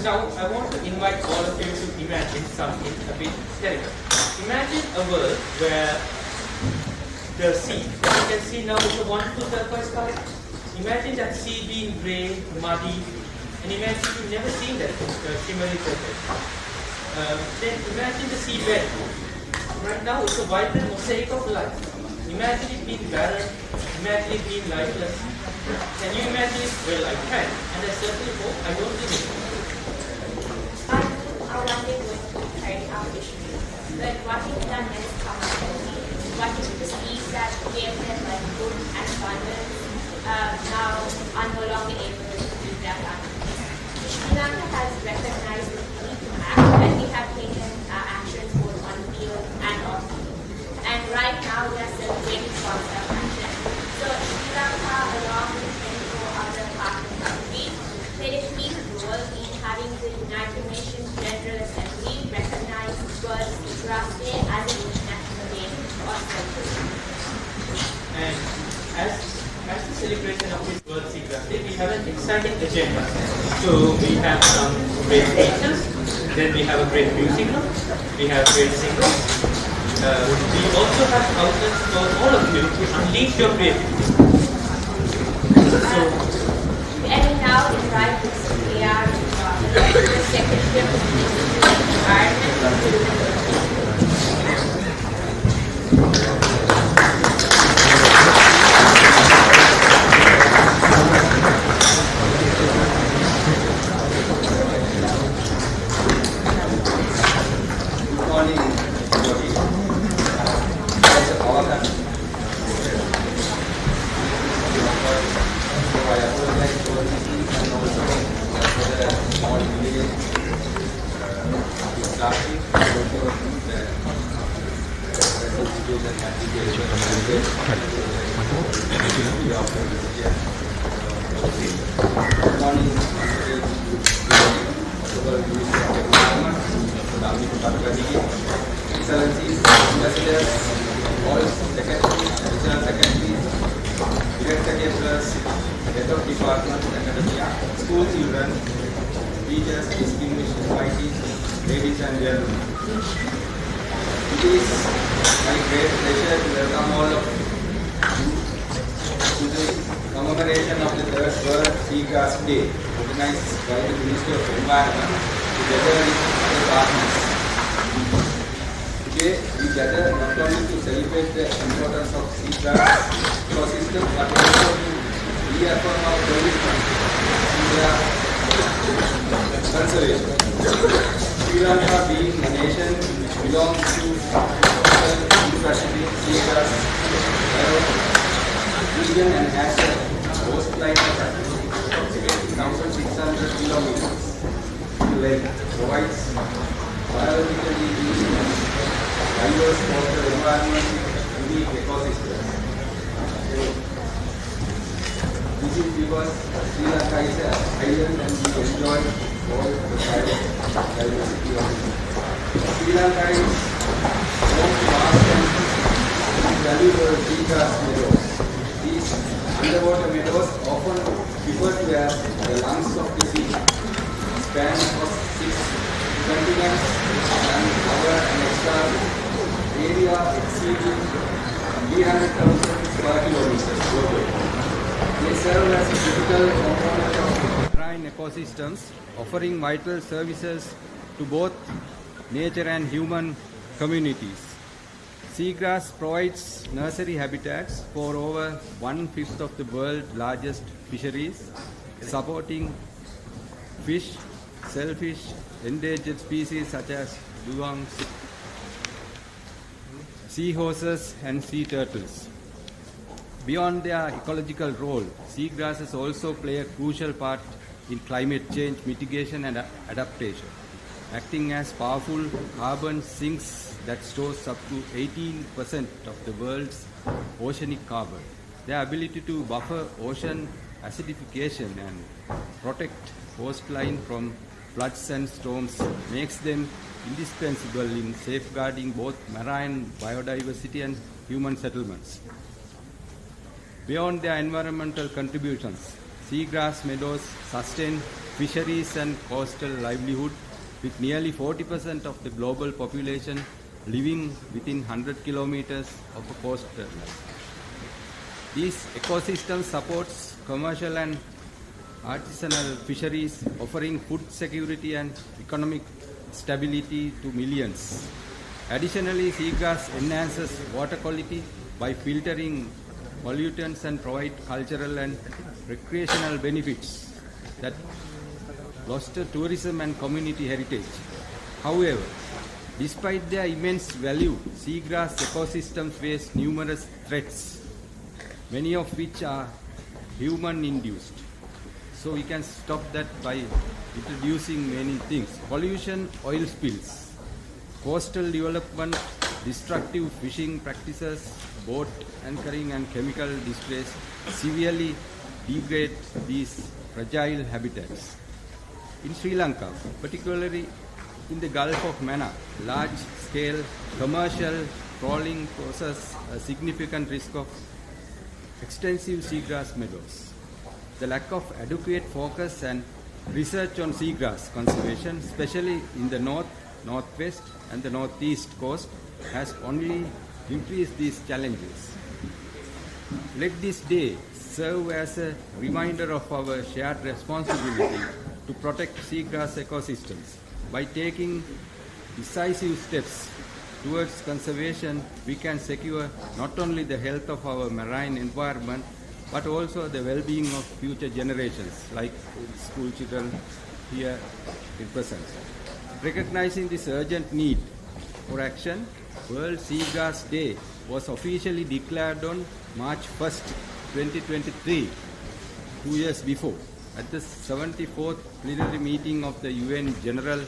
Now, I want to invite all of you to imagine something a bit terrible. Imagine a world where the sea, what you can see now is a wonderful turquoise color. Imagine that sea being grey, muddy, and imagine you've never seen that shimmery surface. Then imagine the seabed. Right now it's a vibrant mosaic of life. Imagine it being barren, imagine it being lifeless. Can you imagine it? Well, I can, and I certainly hope I don't live it. I one day going to carry out issues. But what if that is commonality? What if the species that gave them like food and abundance now are no longer able to do their families? Sri Lanka has recognized the need to act, and we have taken actions both on field and off field. And right now we are still waiting for self-action. So Sri Lanka, along with 24 other partner countries, played a key role in having the United Nations General Assembly recognize World Seagrass Day as an international day of celebration. And as the celebration of this World Seagrass Day, we have an exciting agenda. So we have some great speeches, then we have a great musical, we have great singers. We also have outlets for all of you to unleash your creativity. So, And we now invite Mr. K.R. the Secretary of the Environment, Excellencies, ambassadors, all secretaries, additional secretaries, director generals, head of department, academia, school children, teachers, distinguished invitees, ladies and gentlemen. It is my great pleasure to welcome all of you to the commemoration of the third World Seagrass Day, organized by the Ministry of Environment together with other partners. Today, we gather not only to celebrate the importance of seagrass ecosystem, but also to reaffirm our commitment to their conservation. Sri Lanka being a nation which belongs to the Pacific seagrass region and has a coastline of approximately 1,600 kilometers. The lake provides biologically diverse coastal environment, unique ecosystems. This is because Sri Lanka is an island and we enjoy all the diversity of it. Sri Lanka is home to vast and valuable seagrass meadows. These underwater meadows, often referred to as the lungs of the sea, span across 6 continents and cover an extra area exceeding 300,000 square kilometers globally. They serve as a critical component of marine ecosystems, offering vital services to both nature and human communities. Seagrass provides nursery habitats for over 1/5 of the world's largest fisheries, supporting fish, shellfish, endangered species such as dugongs, seahorses and sea turtles. Beyond their ecological role, seagrasses also play a crucial part in climate change mitigation and adaptation, acting as powerful carbon sinks that stores up to 18% of the world's oceanic carbon. Their ability to buffer ocean acidification and protect coastline from floods and storms makes them indispensable in safeguarding both marine biodiversity and human settlements. Beyond their environmental contributions, seagrass meadows sustain fisheries and coastal livelihood, with nearly 40% of the global population living within 100 kilometers of a coastline. These ecosystems supports commercial and artisanal fisheries, offering food security and economic stability to millions. Additionally, seagrass enhances water quality by filtering pollutants and provide cultural and recreational benefits that foster tourism and community heritage. However, despite their immense value, seagrass ecosystems face numerous threats, many of which are human-induced. So we can stop that by introducing many things. Pollution, oil spills, coastal development, destructive fishing practices, boat anchoring and chemical displays severely degrade these fragile habitats. In Sri Lanka, particularly in the Gulf of Mannar, large-scale commercial trawling poses a significant risk of extensive seagrass meadows. The lack of adequate focus and research on seagrass conservation, especially in the north, northwest and the northeast coast, has only increased these challenges. Let this day serve as a reminder of our shared responsibility to protect seagrass ecosystems. By taking decisive steps towards conservation, we can secure not only the health of our marine environment, but also the well-being of future generations, like school children here in presence. Recognizing this urgent need for action, World Seagrass Day was officially declared on March 1st, 2023, 2 years before, at the 74th plenary meeting of the UN General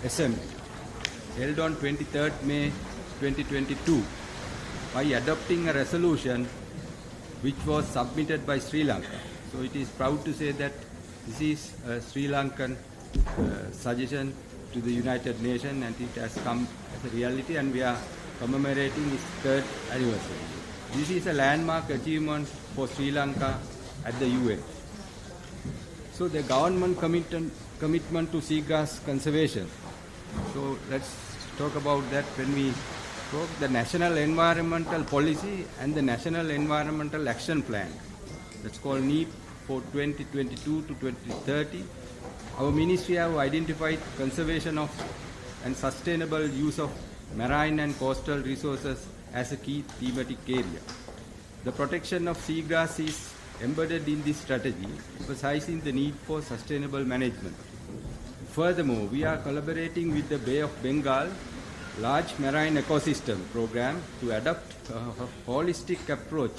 Assembly, held on 23rd May 2022, by adopting a resolution which was submitted by Sri Lanka. So it is proud to say that this is a Sri Lankan suggestion to the United Nations, and it has come as a reality, and we are commemorating its 3rd anniversary. This is a landmark achievement for Sri Lanka at the UN. So the government commitment to seagrass conservation. So let's talk about that when we talk the National Environmental Policy and the National Environmental Action Plan. That's called NEP for 2022 to 2030. Our ministry have identified conservation of and sustainable use of marine and coastal resources as a key thematic area. The protection of seagrass is embedded in this strategy, emphasizing the need for sustainable management. Furthermore, we are collaborating with the Bay of Bengal Large Marine Ecosystem Program to adopt a holistic approach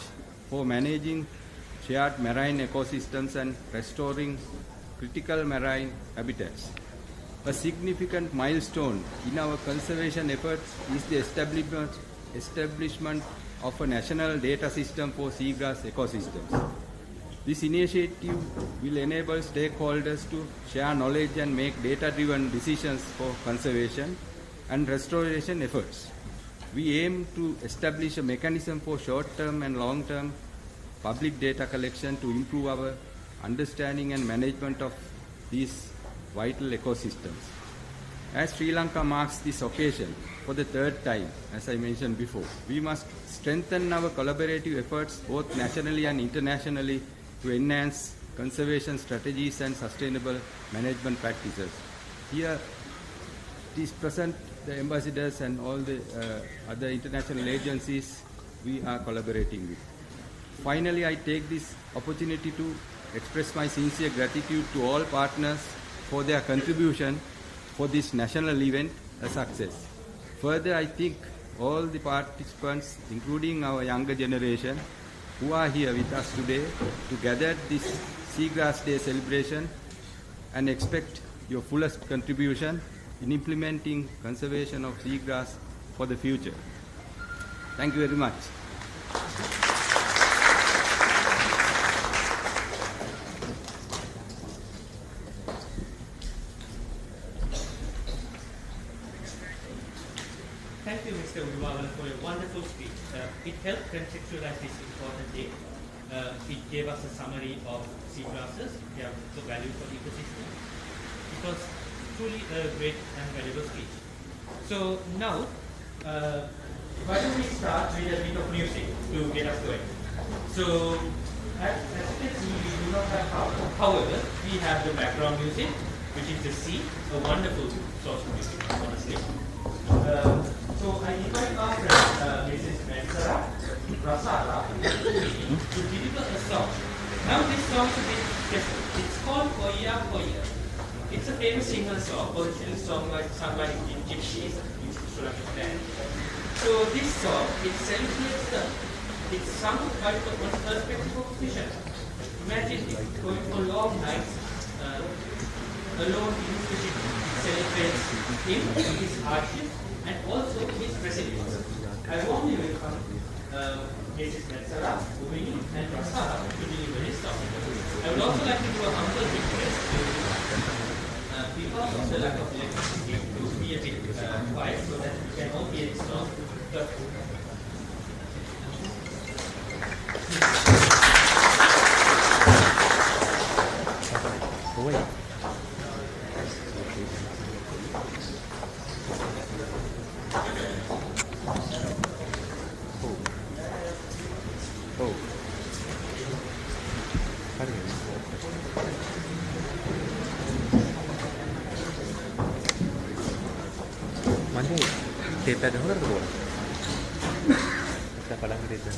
for managing shared marine ecosystems and restoring critical marine habitats. A significant milestone in our conservation efforts is the establishment of a national data system for seagrass ecosystems. This initiative will enable stakeholders to share knowledge and make data-driven decisions for conservation and restoration efforts. We aim to establish a mechanism for short-term and long-term public data collection to improve our understanding and management of these vital ecosystems. As Sri Lanka marks this occasion for the 3rd time, as I mentioned before, we must strengthen our collaborative efforts both nationally and internationally to enhance conservation strategies and sustainable management practices. Here it is present the ambassadors and all the other international agencies we are collaborating with. Finally, I take this opportunity to express my sincere gratitude to all partners for their contribution for this national event a success. Further, I thank all the participants, including our younger generation, who are here with us today to gather this Seagrass Day celebration, and expect your fullest contribution in implementing conservation of seagrass for the future. Thank you very much. Thank you, Mr. Udiwalan, for a wonderful speech. It helped contextualize this important day. it gave us a summary of seagrasses. We have the value for the ecosystem. It was truly a great and valuable speech. So now, why don't we start with a bit of music to get us going? So, as you can see, we do not have power. However, we have the background music, which is the sea, a wonderful source of music, honestly. So I invite our friend, Mrs. Mansara Rasara, to deliver a song. Now this song is a bit different. It's called Koya Koya. It's a famous single song, originally sung by gypsies in Sri Lankan. So this song, it celebrates the, it's sung by the perspective of vision. Imagine it going for long nights alone in his vision. It celebrates him, his hardship, and also his resilience. I warmly welcome Mrs. Mansara, Grooming, and Rasara to deliver his song. I would also like to do a humble request to people of the lack of electricity to be a bit quiet so that we can all hear the song. Tape ada orang tu. Kita palang kita.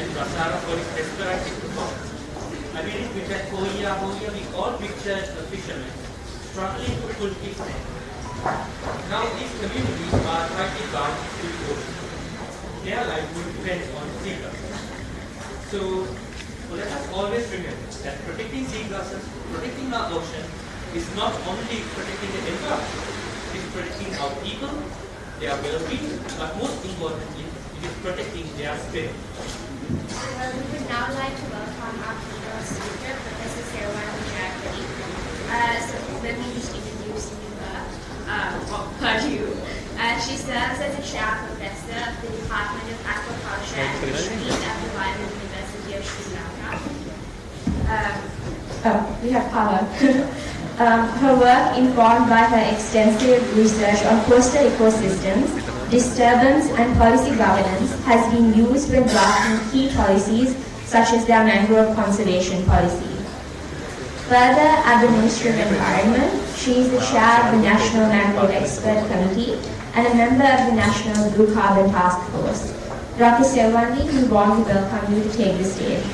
and Rasara for its mesmerizing performance. I believe we can Hoya, we all pictured a fisherman struggling to pull his net. Now these communities are tightly bound to the ocean. Their livelihood depends on seagrass. So let us always remember that protecting seagrasses, protecting our ocean, is not only protecting the environment, it is protecting our people, their well-being, but most importantly, it is protecting their spirit. We would now like to welcome our keynote speaker, Professor Seagrass. So let me just introduce her to you. She serves as a chair professor of the Department of Aquaculture and Fisheries at the Royal University of Sri Lanka. We have power. Her work, informed by her extensive research on coastal ecosystems, disturbance and policy governance, has been used when drafting key policies such as their mangrove conservation policy. Further, at the Ministry of Environment, she is the chair of the National Mangrove Expert Committee and a member of the National Blue Carbon Task Force. Dr. Selwandi, we warmly welcome you to take the stage.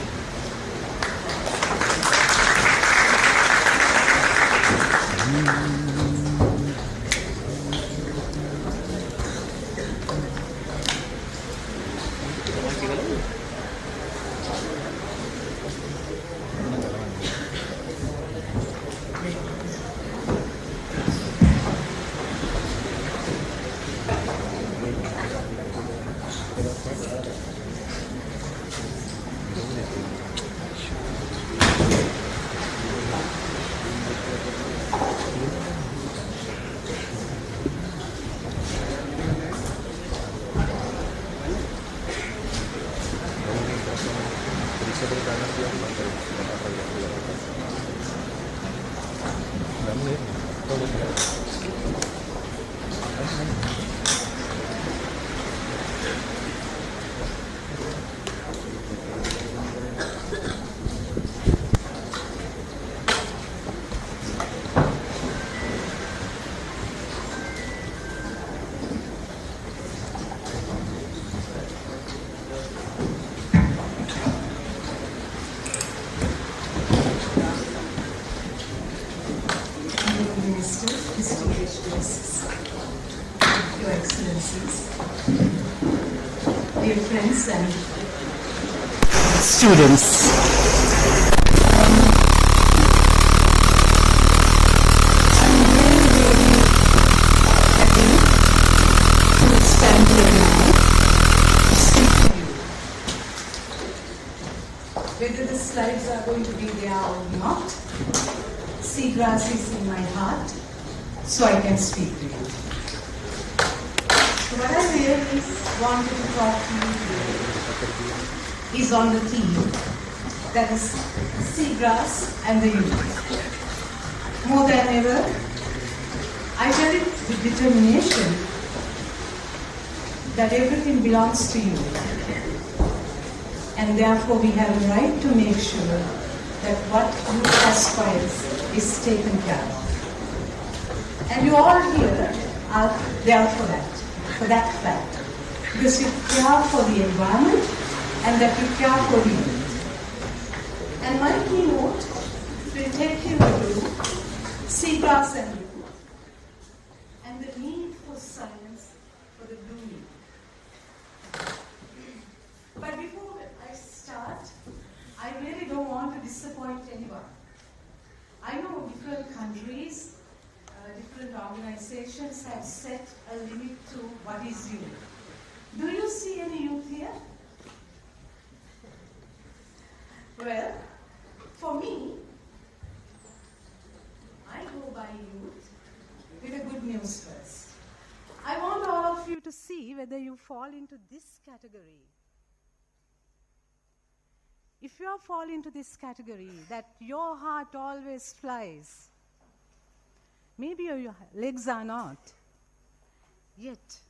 Dear friends and students, I'm really happy to stand here now to speak to you. Whether the slides are going to be there or not, Seagrass is in my heart, so I can speak to you. What I really wanted to talk to you today is on the theme, that is seagrass and the youth. More than ever, I tell it with determination that everything belongs to you. And therefore we have a right to make sure that what youth aspires is taken care of. And you all here are there for that fact. Because you care for the environment and that you care for the youth. And my keynote will take you to seagrass and youth and the need for science for the grooming. But before I start, I really don't want to disappoint anyone. I know different countries, different organizations have set a limit to what is youth. Do you see any youth here? Well, for me, I go by youth with a good news first. I want all of you to see whether you fall into this category. If you fall into this category, that your heart always flies, maybe your legs are not, yet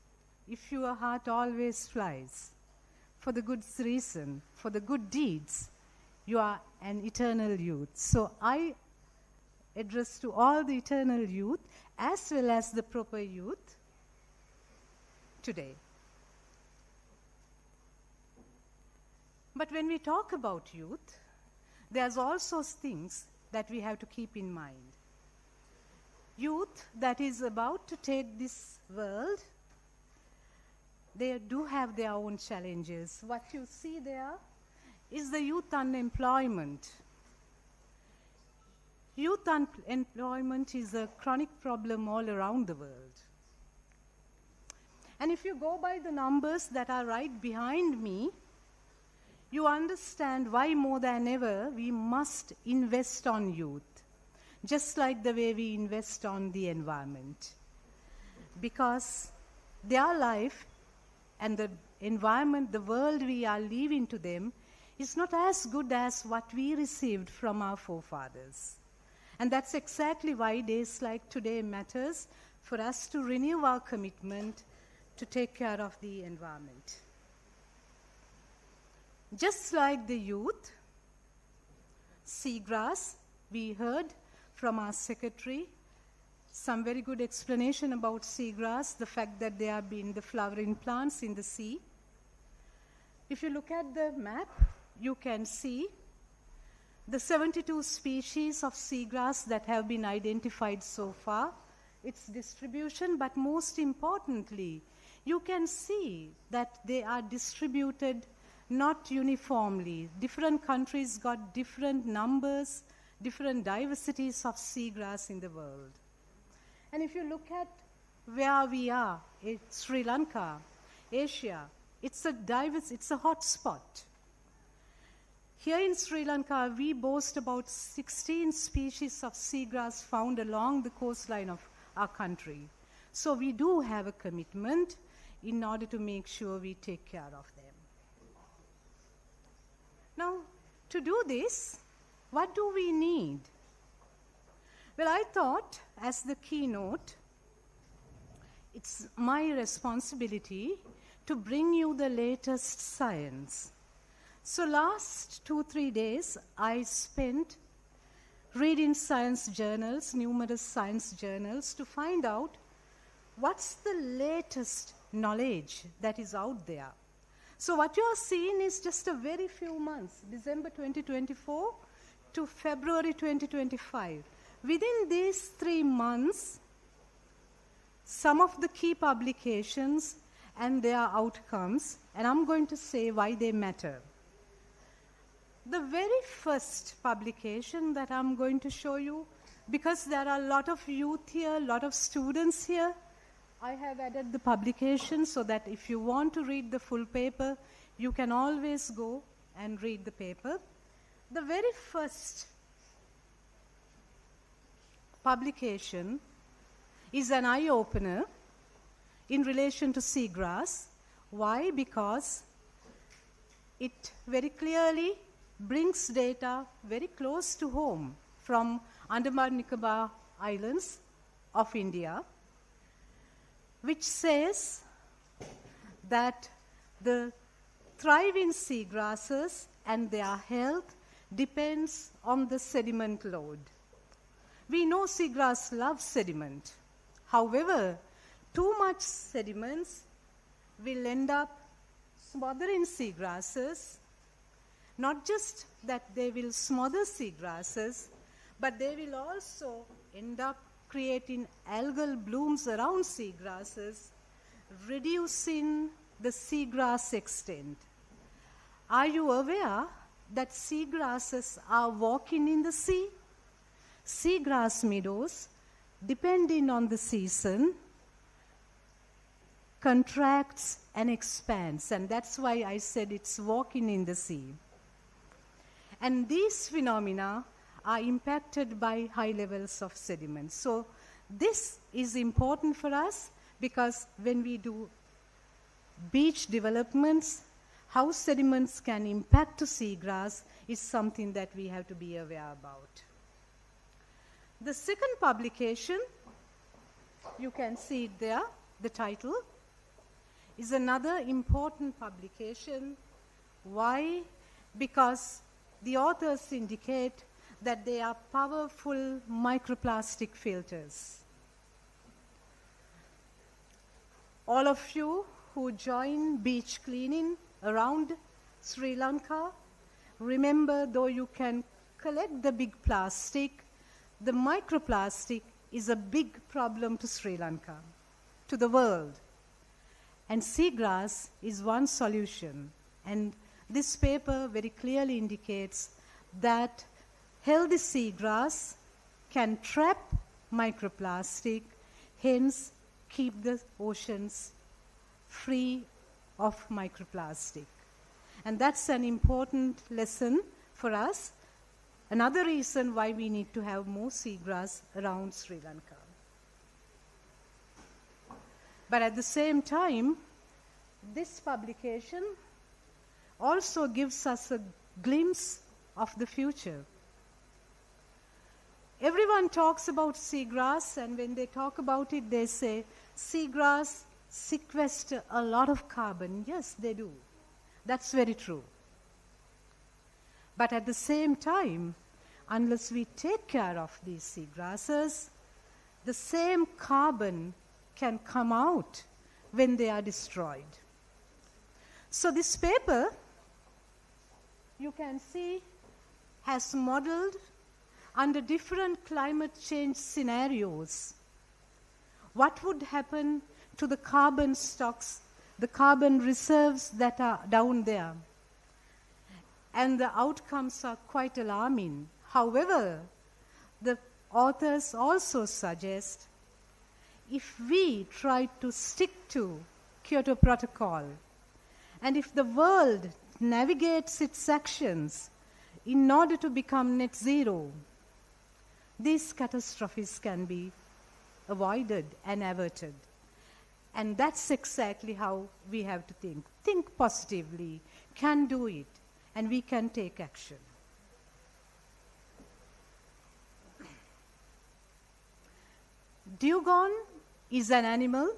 if your heart always flies, for the good reason, for the good deeds, you are an eternal youth. So I address to all the eternal youth as well as the proper youth today. But when we talk about youth, there's also things that we have to keep in mind. Youth that is about to take this world, they do have their own challenges. What you see there is the youth unemployment. Youth unemployment is a chronic problem all around the world. And if you go by the numbers that are right behind me, you understand why more than ever we must invest on youth, just like the way we invest on the environment. Because their life and the environment, the world we are leaving to them, is not as good as what we received from our forefathers. And that's exactly why days like today matters, for us to renew our commitment to take care of the environment. Just like the youth, Seagrass, we heard from our secretary some very good explanation about seagrass, the fact that there have been the flowering plants in the sea. If you look at the map, you can see the 72 species of seagrass that have been identified so far, its distribution, but most importantly, you can see that they are distributed not uniformly. Different countries got different numbers, different diversities of seagrass in the world. And if you look at where we are, it's Sri Lanka, Asia, it's a hot spot. Here in Sri Lanka, we boast about 16 species of seagrass found along the coastline of our country. So we do have a commitment in order to make sure we take care of them. Now, to do this, what do we need? Well, I thought, as the keynote, it's my responsibility to bring you the latest science. So last 2-3 days, I spent reading science journals, numerous science journals, to find out what's the latest knowledge that is out there. So what you are seeing is just a very few months, December 2024 to February 2025. Within these 3 months, some of the key publications and their outcomes, and I'm going to say why they matter. The very first publication that I'm going to show you, because there are a lot of youth here, a lot of students here, I have added the publication so that if you want to read the full paper, you can always go and read the paper. The very first publication is an eye-opener in relation to seagrass. Why? Because it very clearly brings data very close to home from Andaman Nicobar Islands of India, which says that the thriving seagrasses and their health depends on the sediment load. We know seagrass loves sediment. However, too much sediments will end up smothering seagrasses. Not just that they will smother seagrasses, but they will also end up creating algal blooms around seagrasses, reducing the seagrass extent. Are you aware that seagrasses are walking in the sea? Seagrass meadows, depending on the season, contracts and expands, and that's why I said it's walking in the sea. And these phenomena are impacted by high levels of sediment. So this is important for us because when we do beach developments, how sediments can impact to seagrass is something that we have to be aware about. The second publication, you can see it there, the title, is another important publication. Why? Because the authors indicate that they are powerful microplastic filters. All of you who join beach cleaning around Sri Lanka, remember, though you can collect the big plastic, the microplastic is a big problem to Sri Lanka, to the world. And seagrass is one solution. And this paper very clearly indicates that healthy seagrass can trap microplastic, hence keep the oceans free of microplastic. And that's an important lesson for us. Another reason why we need to have more seagrass around Sri Lanka. But at the same time, this publication also gives us a glimpse of the future. Everyone talks about seagrass, and when they talk about it, they say seagrass sequester a lot of carbon. Yes, they do. That's very true. But at the same time, unless we take care of these seagrasses, the same carbon can come out when they are destroyed. So this paper, you can see, has modeled under different climate change scenarios what would happen to the carbon stocks, the carbon reserves that are down there. And the outcomes are quite alarming. However, the authors also suggest if we try to stick to Kyoto Protocol, and if the world navigates its actions in order to become net zero, these catastrophes can be avoided and averted. And that's exactly how we have to think. Think positively, can do it, and we can take action. Dugong is an animal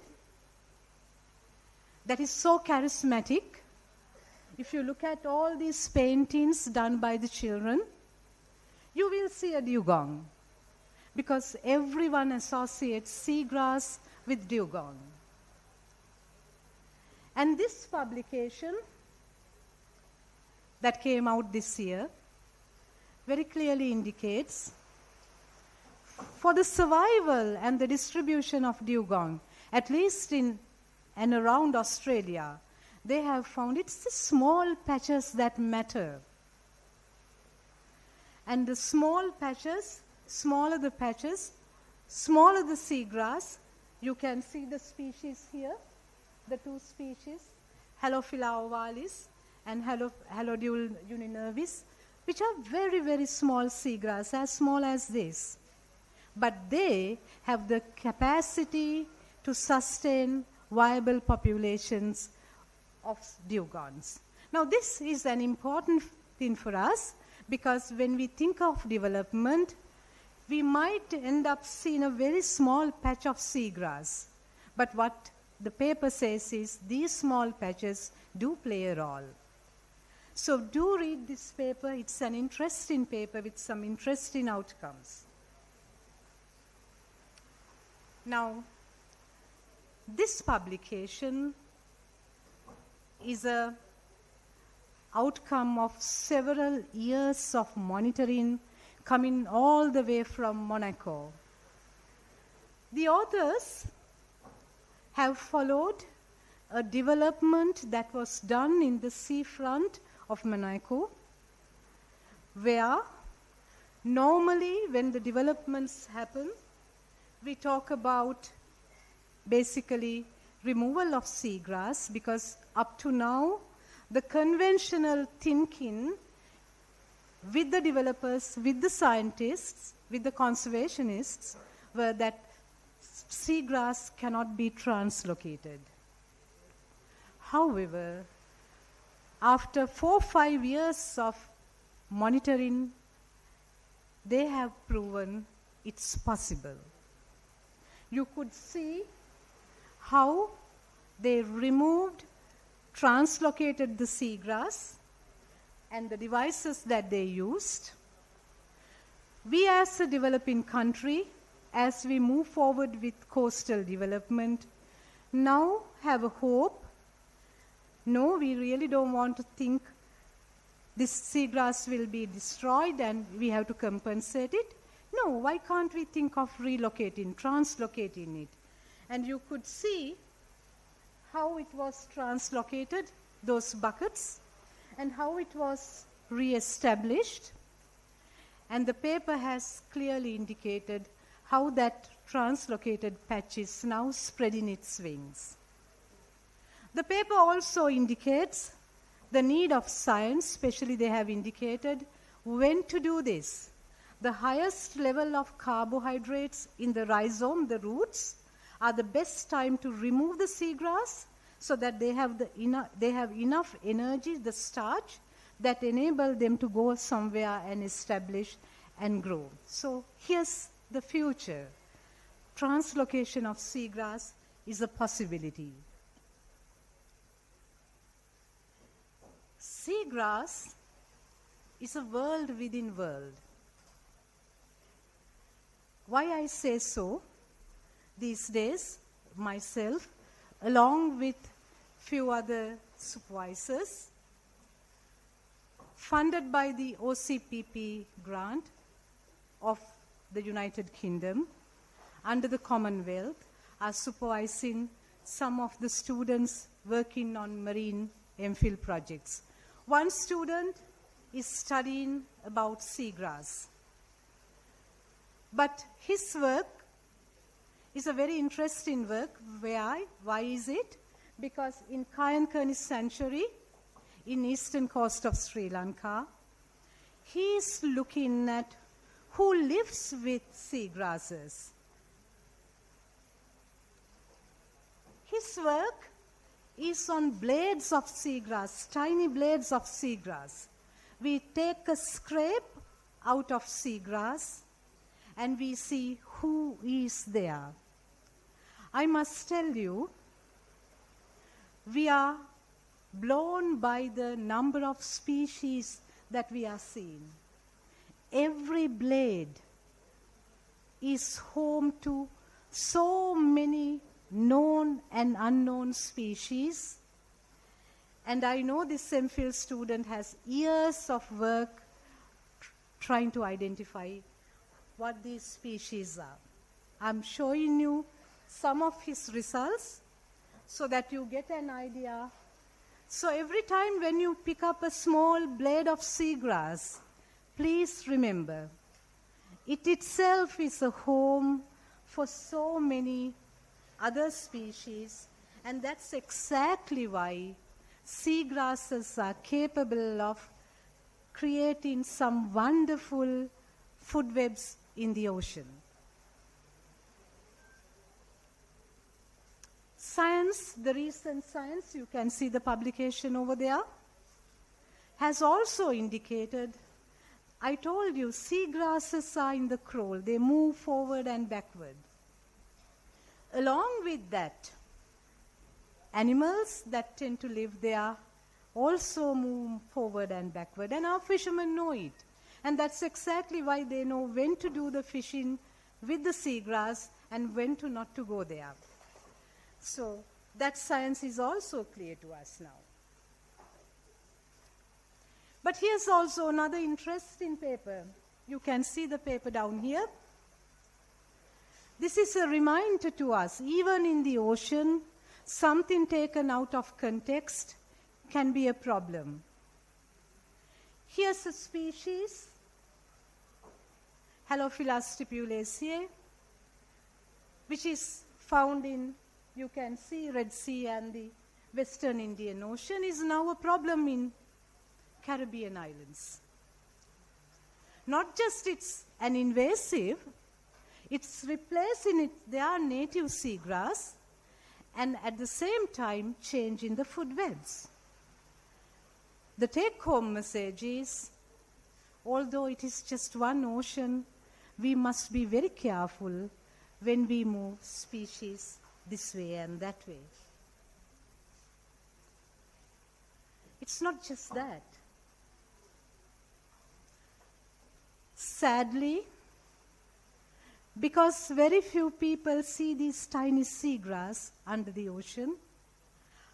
that is so charismatic. If you look at all these paintings done by the children, you will see a dugong, because everyone associates seagrass with dugong. And this publication that came out this year very clearly indicates for the survival and the distribution of dugong, at least in and around Australia, they have found it's the small patches that matter. And the small patches, smaller the patches, smaller the seagrass. You can see the species here, the two species, Halophila ovalis and Halodule uninervis, which are very, very small seagrass, as small as this. But they have the capacity to sustain viable populations of dugongs. Now, this is an important thing for us, because when we think of development, we might end up seeing a very small patch of seagrass. But what the paper says is these small patches do play a role. So do read this paper. It's an interesting paper with some interesting outcomes. Now, this publication is an outcome of several years of monitoring coming all the way from Monaco. The authors have followed a development that was done in the seafront of Monaco, where normally when the developments happen, we talk about basically removal of seagrass, because up to now, the conventional thinking with the developers, with the scientists, with the conservationists, were that seagrass cannot be translocated. However, after 4 or 5 years of monitoring, they have proven it's possible. You could see how they removed, translocated the seagrass and the devices that they used. We as a developing country, as we move forward with coastal development, now have a hope. No, we really don't want to think this seagrass will be destroyed and we have to compensate it. No, why can't we think of relocating, translocating it? And you could see how it was translocated, those buckets, and how it was re-established. And the paper has clearly indicated how that translocated patch is now spreading its wings. The paper also indicates the need of science, especially they have indicated when to do this. The highest level of carbohydrates in the rhizome, the roots, are the best time to remove the seagrass so that they have enough energy, the starch, that enable them to go somewhere and establish and grow. So here's the future. Translocation of seagrass is a possibility. Seagrass is a world within world. Why I say so? These days, myself, along with few other supervisors, funded by the OCPP grant of the United Kingdom, under the Commonwealth, are supervising some of the students working on marine MPhil projects. One student is studying about seagrass. But his work is a very interesting work. Why is it? Because in Kayankani Sanctuary, in eastern coast of Sri Lanka, he is looking at who lives with seagrasses. His work is on blades of seagrass, tiny blades of seagrass. We take a scrape out of seagrass and we see who is there. I must tell you, we are blown by the number of species that we are seeing. Every blade is home to so many known and unknown species. And I know this MPhil student has years of work trying to identify what these species are. I'm showing you some of his results so that you get an idea. So every time when you pick up a small blade of seagrass, please remember, it itself is a home for so many other species, and that's exactly why seagrasses are capable of creating some wonderful food webs in the ocean. Science, the recent science, you can see the publication over there, has also indicated, I told you, seagrasses are in the crawl. They move forward and backward. Along with that, animals that tend to live there also move forward and backward, and our fishermen know it. And that's exactly why they know when to do the fishing with the seagrass and when to not to go there. So that science is also clear to us now. But here's also another interesting paper. You can see the paper down here. This is a reminder to us, even in the ocean, something taken out of context can be a problem. Here's a species, Halophila stipulaceae, which is found in, you can see, Red Sea and the Western Indian Ocean, is now a problem in Caribbean islands. Not just it's an invasive, it's replacing their native seagrass, and at the same time changing the food webs. The take-home message is, although it is just one ocean, we must be very careful when we move species this way and that way. It's not just that. Sadly, because very few people see these tiny seagrass under the ocean,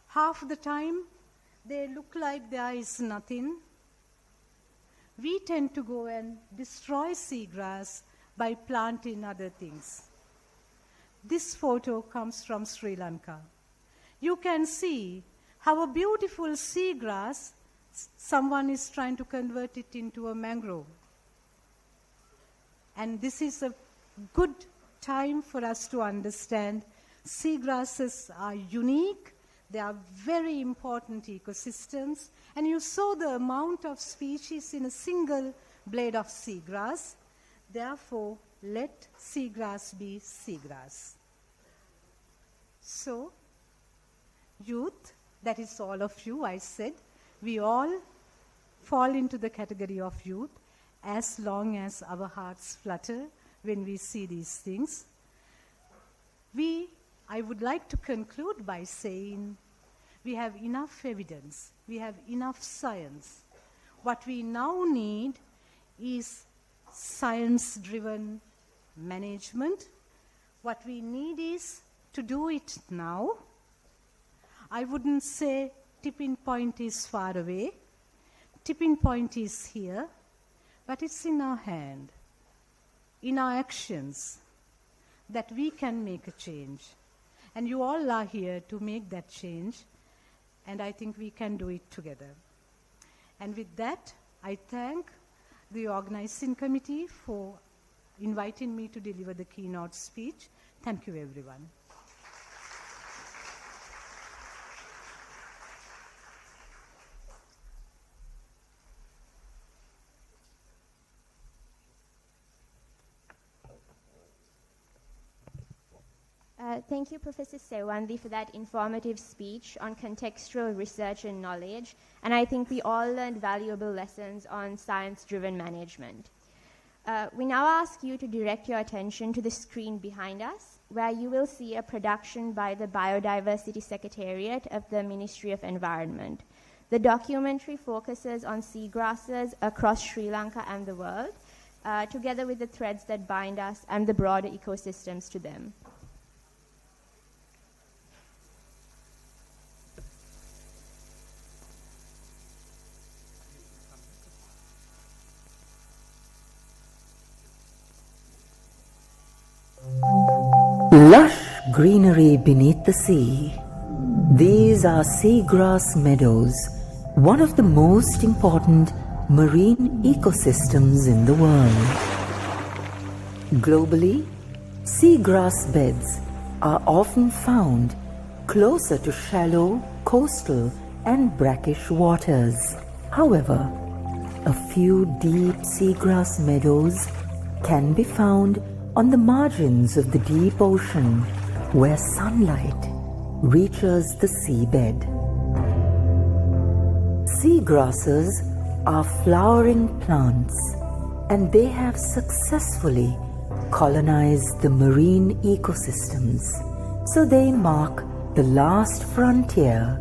half the time they look like there is nothing, tend to go and destroy seagrass by planting other things. This photo comes from Sri Lanka. You can see how a beautiful seagrass, someone is trying to convert it into a mangrove. And this is a good time for us to understand seagrasses are unique, they are very important ecosystems, and you saw the amount of species in a single blade of seagrass. Therefore, let seagrass be seagrass. So, youth, that is all of you, I said, we all fall into the category of youth as long as our hearts flutter when we see these things. I would like to conclude by saying we have enough evidence, we have enough science. What we now need is science-driven management. What we need is to do it now. I wouldn't say tipping point is far away. Tipping point is here, but it's in our hand, in our actions, that we can make a change. And you all are here to make that change, and I think we can do it together. And with that, I thank the organizing committee for inviting me to deliver the keynote speech. Thank you, everyone. Thank you, Professor Sewandi, for that informative speech on contextual research and knowledge. And I think we all learned valuable lessons on science-driven management. We now ask you to direct your attention to the screen behind us, where you will see a production by the Biodiversity Secretariat of the Ministry of Environment. The documentary focuses on seagrasses across Sri Lanka and the world, together with the threads that bind us and the broader ecosystems to them. Lush greenery beneath the sea. These are seagrass meadows, one of the most important marine ecosystems in the world. Globally, seagrass beds are often found closer to shallow, coastal and brackish waters. However, a few deep seagrass meadows can be found on the margins of the deep ocean where sunlight reaches the seabed. Seagrasses are flowering plants, and they have successfully colonized the marine ecosystems, so they mark the last frontier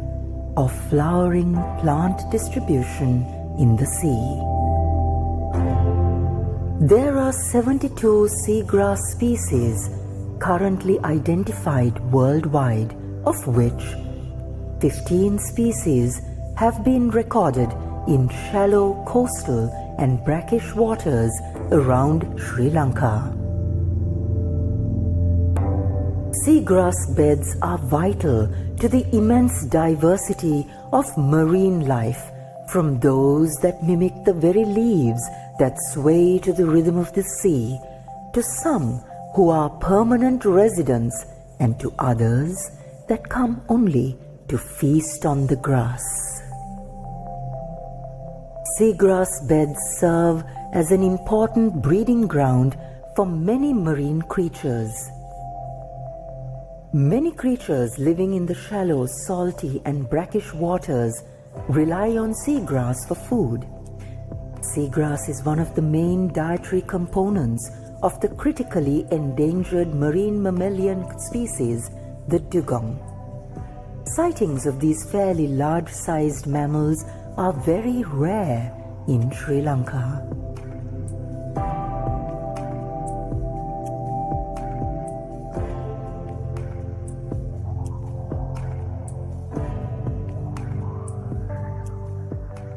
of flowering plant distribution in the sea. There are 72 seagrass species currently identified worldwide, of which 15 species have been recorded in shallow coastal and brackish waters around Sri Lanka. Seagrass beds are vital to the immense diversity of marine life, from those that mimic the very leaves that sway to the rhythm of the sea, to some who are permanent residents, and to others that come only to feast on the grass. Seagrass beds serve as an important breeding ground for many marine creatures. Many creatures living in the shallow, salty and brackish waters rely on seagrass for food. Seagrass is one of the main dietary components of the critically endangered marine mammalian species, the dugong. Sightings of these fairly large-sized mammals are very rare in Sri Lanka.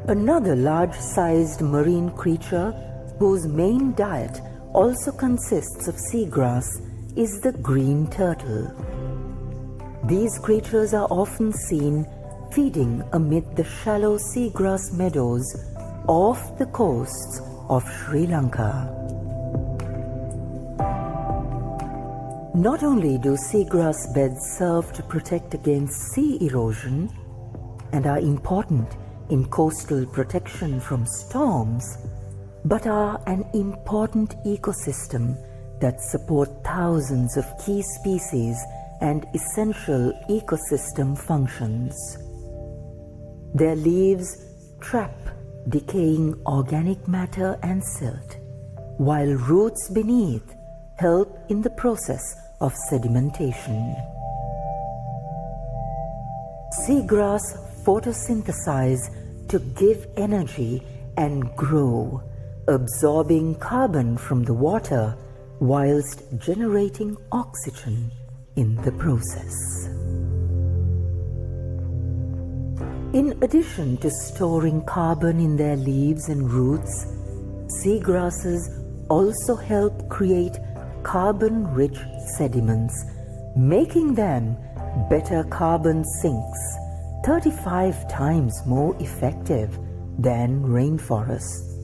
Another large-sized marine creature whose main diet also consists of seagrass is the green turtle. These creatures are often seen feeding amid the shallow seagrass meadows off the coasts of Sri Lanka. Not only do seagrass beds serve to protect against sea erosion and are important in coastal protection from storms, but are an important ecosystem that support thousands of key species and essential ecosystem functions. Their leaves trap decaying organic matter and silt, while roots beneath help in the process of sedimentation. Seagrass photosynthesize to give energy and grow, absorbing carbon from the water whilst generating oxygen in the process. In addition to storing carbon in their leaves and roots, seagrasses also help create carbon-rich sediments, making them better carbon sinks, 35 times more effective than rainforests.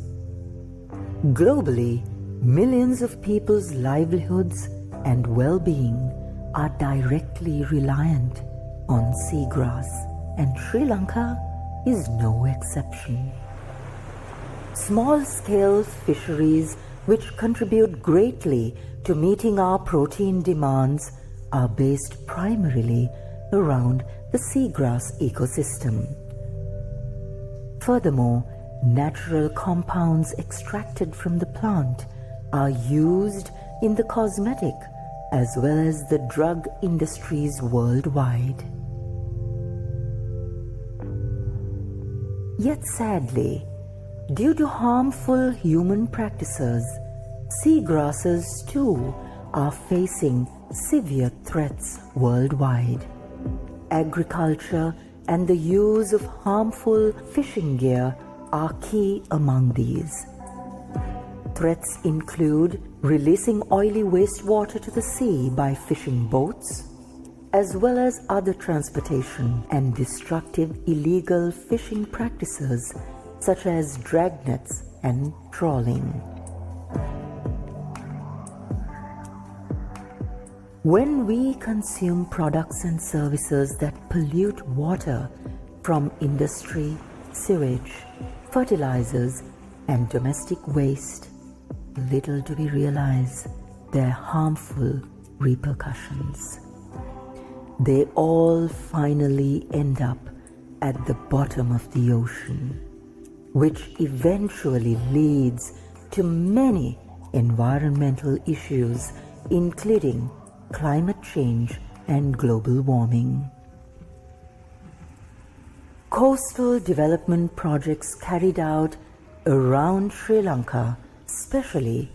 Globally, millions of people's livelihoods and well-being are directly reliant on seagrass, and Sri Lanka is no exception. Small-scale fisheries which contribute greatly to meeting our protein demands are based primarily around the seagrass ecosystem. Furthermore, natural compounds extracted from the plant are used in the cosmetic as well as the drug industries worldwide. Yet sadly, due to harmful human practices, seagrasses too are facing severe threats worldwide. Agriculture and the use of harmful fishing gear are key among these. Threats include releasing oily wastewater to the sea by fishing boats, as well as other transportation and destructive illegal fishing practices such as dragnets and trawling. When we consume products and services that pollute water from industry, sewage, fertilizers, and domestic waste, little do we realize their harmful repercussions. They all finally end up at the bottom of the ocean, which eventually leads to many environmental issues, including climate change and global warming. Coastal development projects carried out around Sri Lanka, especially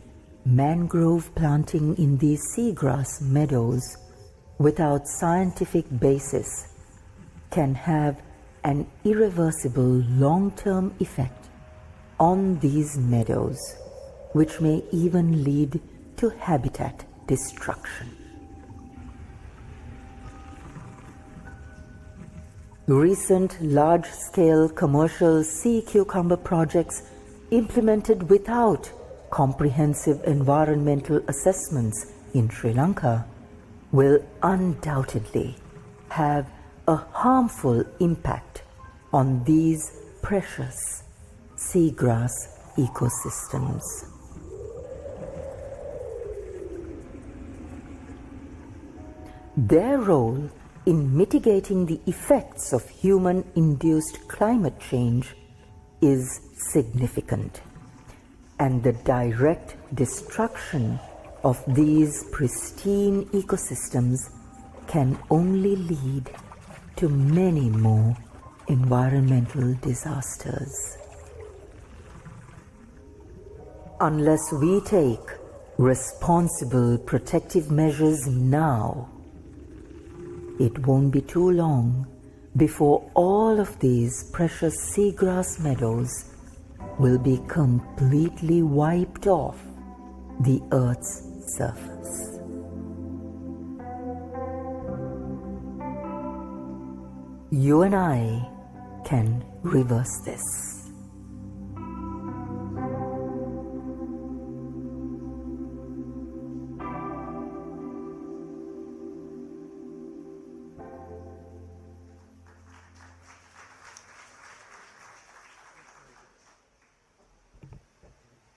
mangrove planting in these seagrass meadows, without scientific basis, can have an irreversible long-term effect on these meadows, which may even lead to habitat destruction. Recent large-scale commercial sea cucumber projects implemented without comprehensive environmental assessments in Sri Lanka will undoubtedly have a harmful impact on these precious seagrass ecosystems. Their role in mitigating the effects of human-induced climate change is significant, and the direct destruction of these pristine ecosystems can only lead to many more environmental disasters. Unless we take responsible protective measures now, it won't be too long before all of these precious seagrass meadows will be completely wiped off the earth's surface. You and I can reverse this.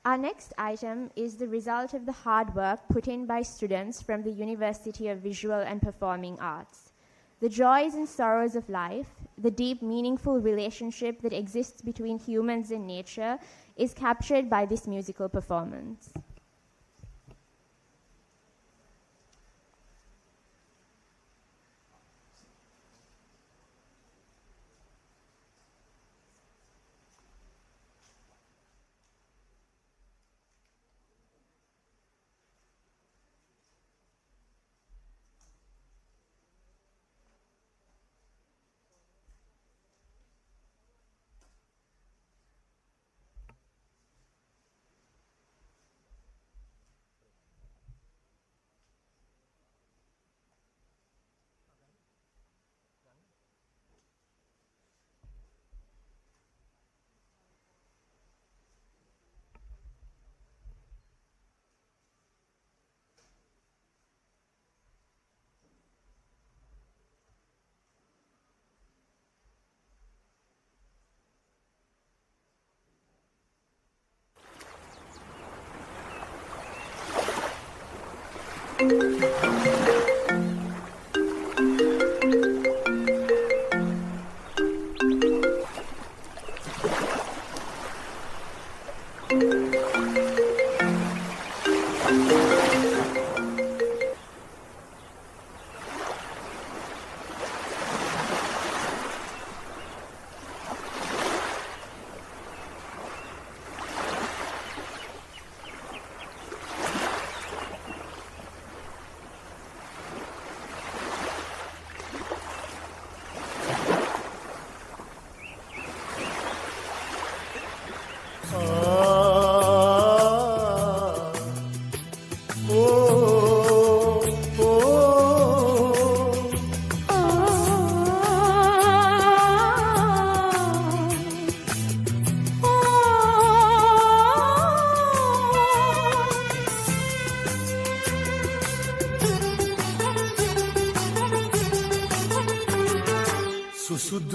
Our next item is the result of the hard work put in by students from the University of Visual and Performing Arts. The joys and sorrows of life, the deep, meaningful relationship that exists between humans and nature, is captured by this musical performance.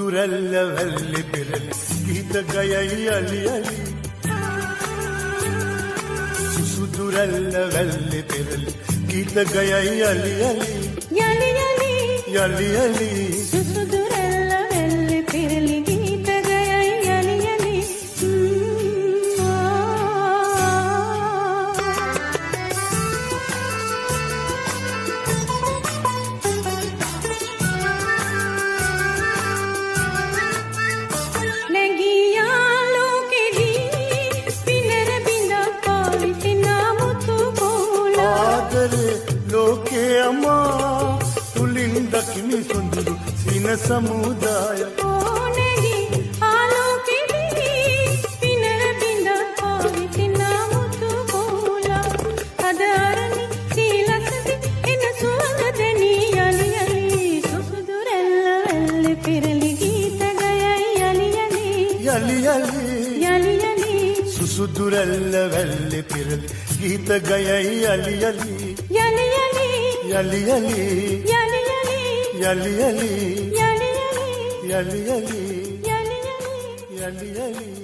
ಸುಸುದುರಲ್ಲವಲ್ಲಿ ಬಿರಲಿ ಗೀತ ಗಯಲಿ ಅಲಿ ಸುಸುದುರಲ್ಲವಲ್ಲಿ ಬಿರಲಿ ಗೀತ ಗಯಲಿ ಅಲಿ ಯಲಿ ಯಲಿ ಸುಸುದುರಲ್ಲವಲ್ಲಿ ಬಿರಲಿ ಗೀತ ಗಯಲಿ ಯಲಿ ದಕ್ಷಿಣಿ ಸುಂದರು ಸಿನ ಸಮುದಾಯ ಓನೆಗಿ ಆಲೋಕಿಡಿ ಪಿನರ ಬಿಂದ ಪಾವಿತಿನ ಮುತ್ತು ಕೋಲ ಅದರನಿ ಸೀಲಸದಿ ಇನ ಸುವದನಿ ಯಲಿ ಯಲಿ ಸುಸುದುರಲ್ಲವಲ್ಲಿ ಪಿರಲಿ ಗೀತ ಗಯಲಿ ಯಲಿ ಯಲಿ ಯಲಿ ಸುಸುದುರಲ್ಲವಲ್ಲಿ ಪಿರಲಿ ಗೀತ ಗಯಲಿ ಯಲಿ ಯಲಿ ಯಲಿ ಯಲಿ ಯಲಿ yali yali yali yali yali yali yali yali yali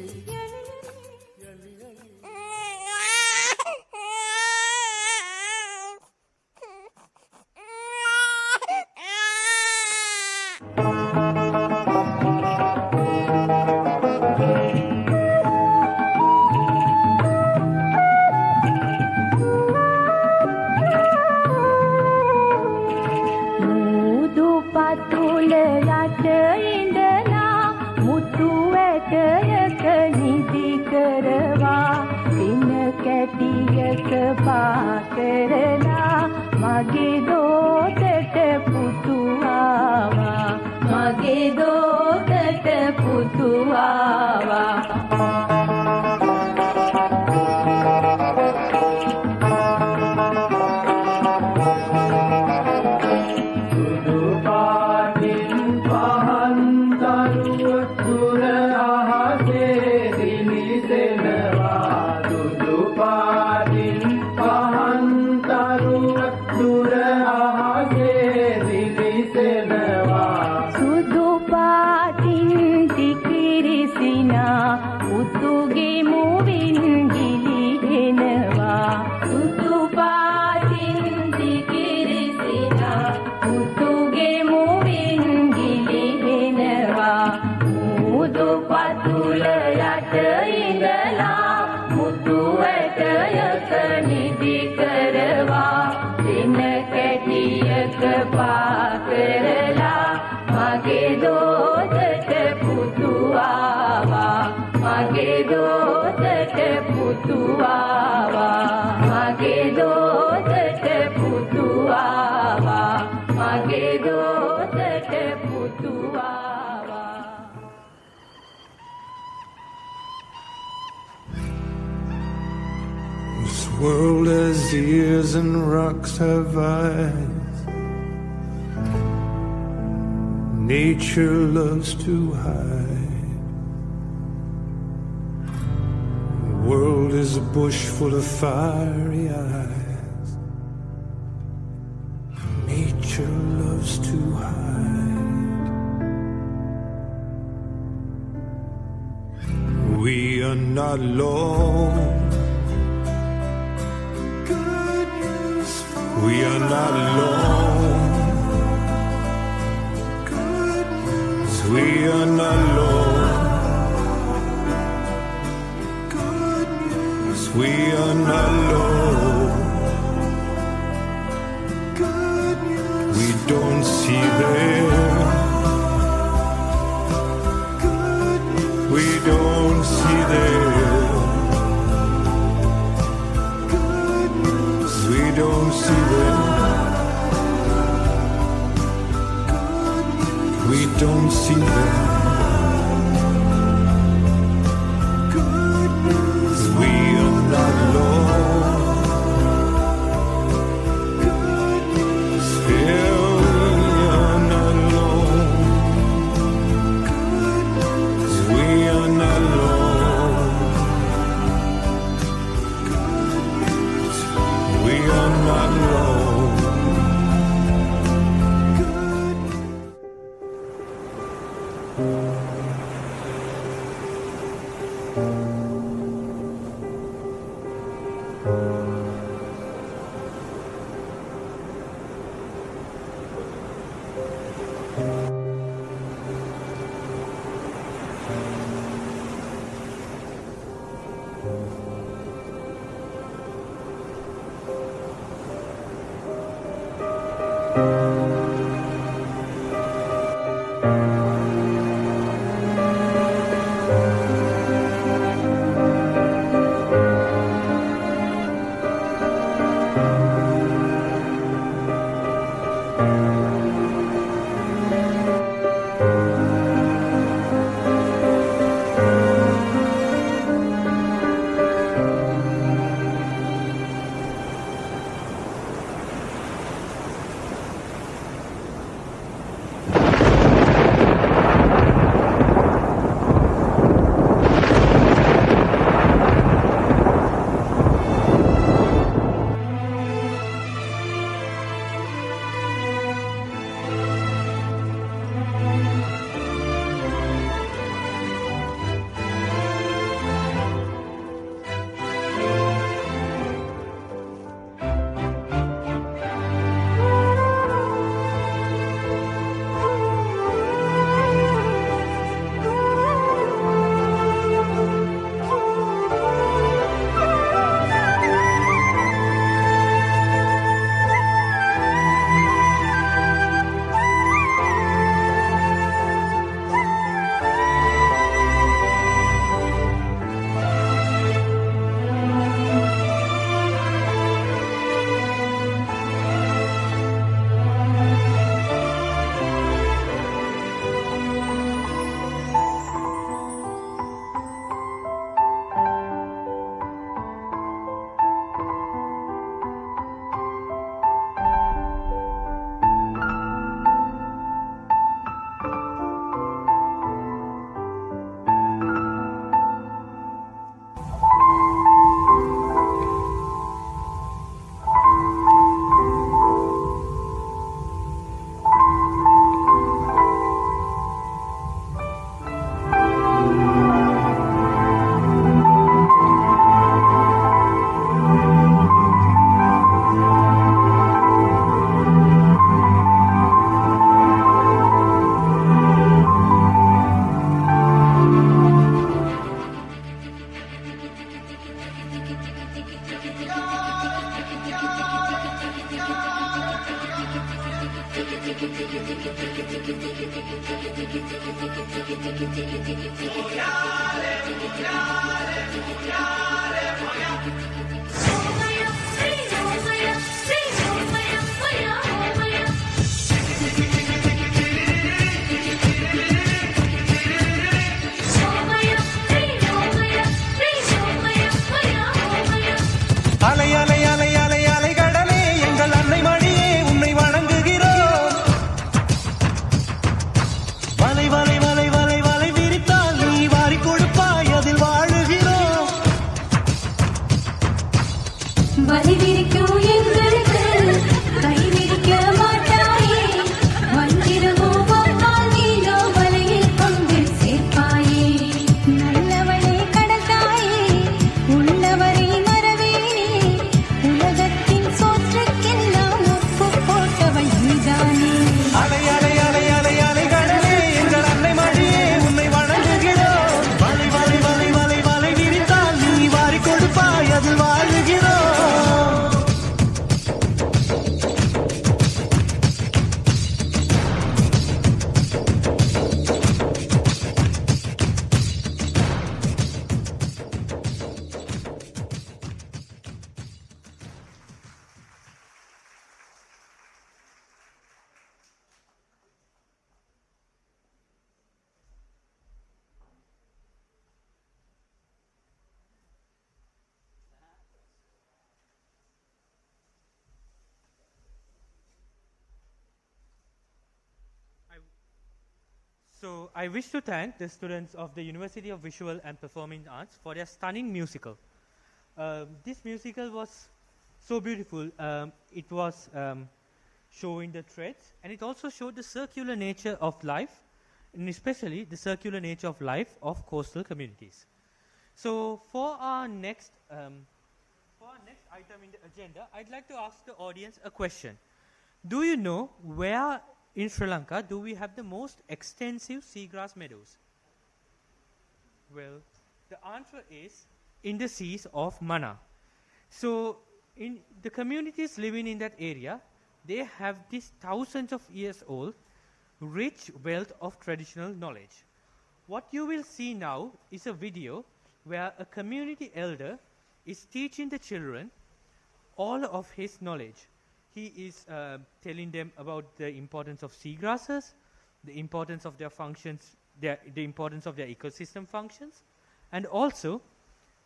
mage do This world has ears and rocks have eyes. Nature loves to hide. The world is a bush full of fiery eyes. Nature loves to hide. We are not alone. We are not alone. We are not alone. We are not alone. We don't see them. We don't see them. We don't see them. We don't see them. We are not alone. Still we are not alone. We are not alone. We are not alone. அலை அலை அலை அலை அலை கடலே எங்கள் அன்னை மடியே உன்னை வணங்குகிறோம். வலை வலை வலை வலை வலை விரித்தால் நீ வாரி கொடுப்பாய் அதில் வாழுகிறோம். வலி விரிக்கும் எங்களுக்கு கை விரிக்க மாட்டாயே வந்திரமோ வந்தால் நீலோ வலையில் கொண்டு சேர்ப்பாயே நல்லவளே கடற்காயே உள்ளவரை மறவேனே உலகத்தின் சோற்றுக்கெல்லாம் உப்பு போட்டவள் நீதானே அலை அலை அலை அலை அலை கடலே எங்கள் அன்னை மடியே உன்னை வணங்குகிறோம். வலை வலை வலை வலை வலை விரித்தால் நீ வாரி கொடுப்பாய் அதில் வாழுகிறோம். So I wish to thank the students of the University of Visual and Performing Arts for their stunning musical. This musical was so beautiful. It was showing the threads, and it also showed the circular nature of life, and especially the circular nature of life of coastal communities. So for our next item in the agenda, I'd like to ask the audience a question. Do you know where in Sri Lanka do we have the most extensive seagrass meadows? Well, the answer is in the seas of Mana. So in the communities living in that area, they have this thousands of years old rich wealth of traditional knowledge. What you will see now is a video where a community elder is teaching the children all of his knowledge. He is telling them about the importance of seagrasses, the importance of their functions, the importance of their ecosystem functions, and also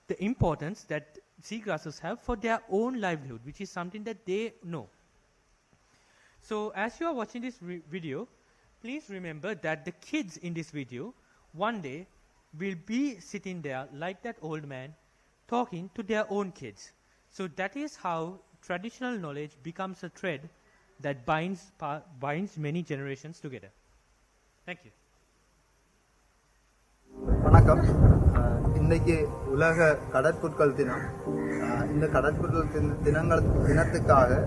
the importance that seagrasses have for their own livelihood, which is something that they know. So as you are watching this video, please remember that the kids in this video one day will be sitting there like that old man talking to their own kids. So that is how traditional knowledge becomes a thread that binds many generations together. Thank you. வணக்கம். இன்னைக்கு உலக கடற்புற்கள் தினம். இந்த கடற்புற்கள் தினத்துக்காக